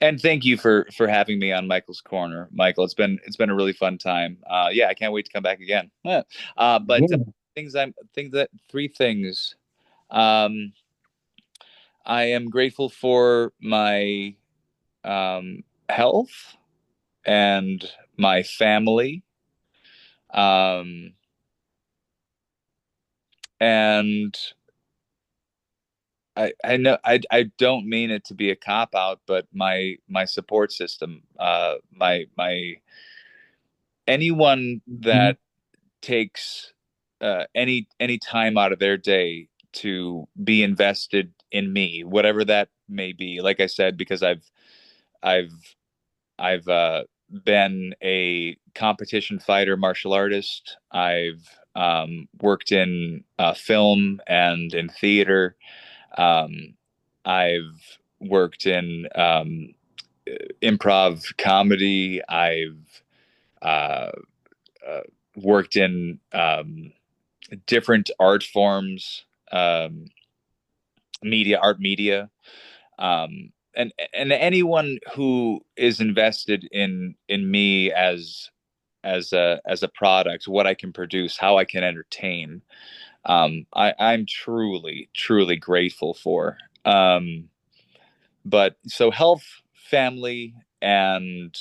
And thank you for having me on Michael's Corner, Michael. It's been a really fun time. Yeah, I can't wait to come back again. But Yeah. things that three things. Um, I am grateful for my health and my family. Um, and I know I don't mean it to be a cop out, but my support system, my anyone Mhm. that takes any time out of their day to be invested in me, whatever that may be. Like I said, because I've I've been a competition fighter, martial artist. I've worked in film and in theater. Um, I've worked in improv comedy. I've uh, uh, worked in different art forms, art media, and anyone who is invested in me as a product, what I can produce, how I can entertain. I'm truly grateful for. But so health, family, and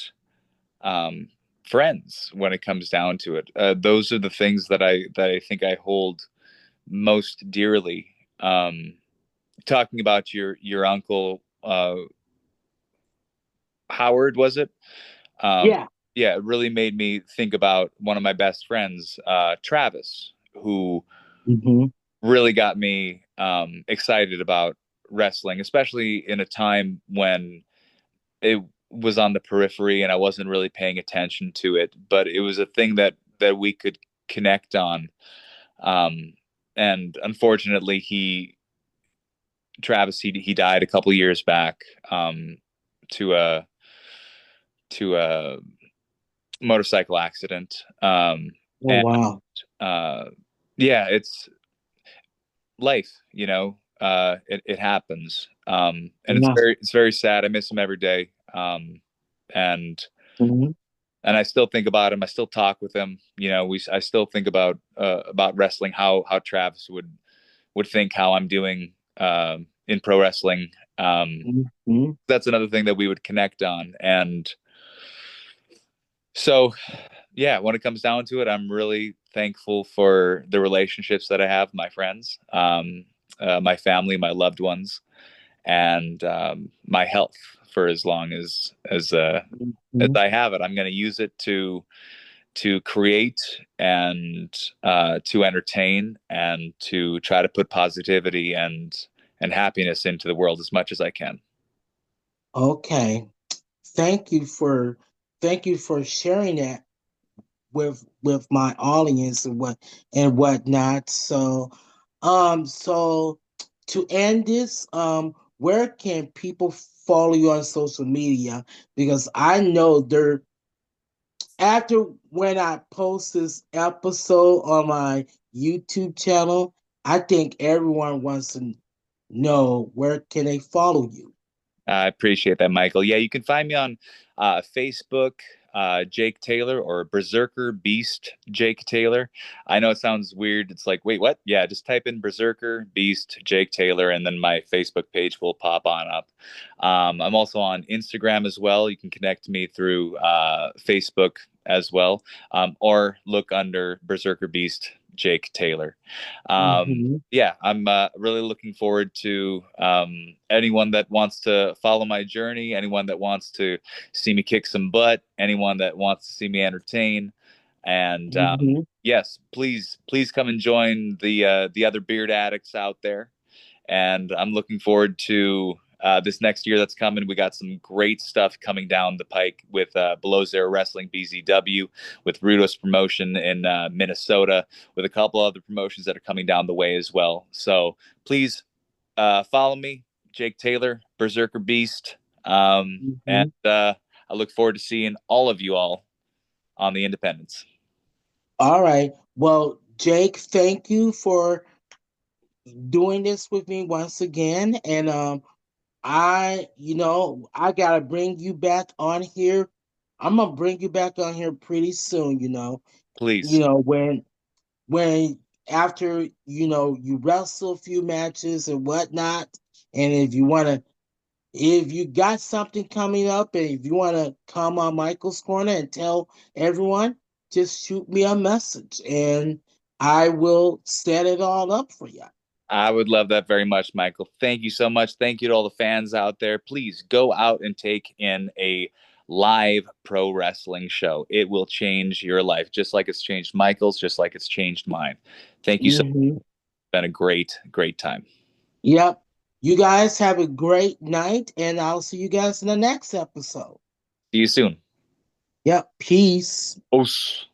um, friends. When it comes down to it, those are the things that I think I hold most dearly. Talking about your uncle Howard, was it? Um, Yeah. yeah, it really made me think about one of my best friends, Travis, who Hmm. really got me excited about wrestling, especially in a time when it was on the periphery and I wasn't really paying attention to it, but it was a thing that we could connect on. Um, and unfortunately, Travis, he died a couple years back to a motorcycle accident. Oh And wow. uh, yeah, it's life, it happens. And Yeah. it's very sad. I miss him every day. And Mhm. and I still think about him. I still talk with him. I still think about wrestling, how Travis would think how I'm doing in pro wrestling. Mhm. That's another thing that we would connect on. And so, yeah, when it comes down to it, I'm really thankful for the relationships that I have, my friends, my family, my loved ones, and my health for as long as Mhm. I have it. I'm going to use it to create and to entertain and to try to put positivity and happiness into the world as much as I can. Okay. Thank you for thank you for sharing that with my audience and whatnot. So to end this, where can people follow you on social media? Because I know they're after when I post this episode on my YouTube channel, I think everyone wants to know where can they follow you. I appreciate that, Michael. Yeah, you can find me on Facebook, Jake Taylor, or Berserker Beast Jake Taylor. I know it sounds weird. It's like, wait, what? Yeah, just type in Berserker Beast Jake Taylor, and then my Facebook page will pop on up. I'm also on Instagram as well. You can connect me through Facebook as well, or look under Berserker Beast Jake Taylor. Hmm. Yeah, I'm really looking forward to anyone that wants to follow my journey, anyone that wants to see me kick some butt, anyone that wants to see me entertain. And Hmm. yes, please come and join the other beard addicts out there. And I'm looking forward to this next year that's coming. We got some great stuff coming down the pike with Below Zero Wrestling BZW, with Rudos Promotion in Minnesota, with a couple other promotions that are coming down the way as well. So please follow me, Jake Taylor, Berserker Beast, and Hmm. I look forward to seeing all of you all on the Independence. All right. Well, Jake, thank you for doing this with me once again. And I gotta bring you back on here. I'm gonna bring you back on here pretty soon, Please. when after you wrestle a few matches and whatnot, and if you got something coming up, and if you want to come on Michael's Corner and tell everyone, just shoot me a message, and I will set it all up for you. I would love that very much, Michael. Thank you so much. Thank you to all the fans out there. Please go out and take in a live pro wrestling show. It will change your life, just like it's changed Michael's, just like it's changed mine. Thank you so much. Hmm. It's been a great time. Yep. You guys have a great night, and I'll see you guys in the next episode. See you soon. Yep. Peace. Os.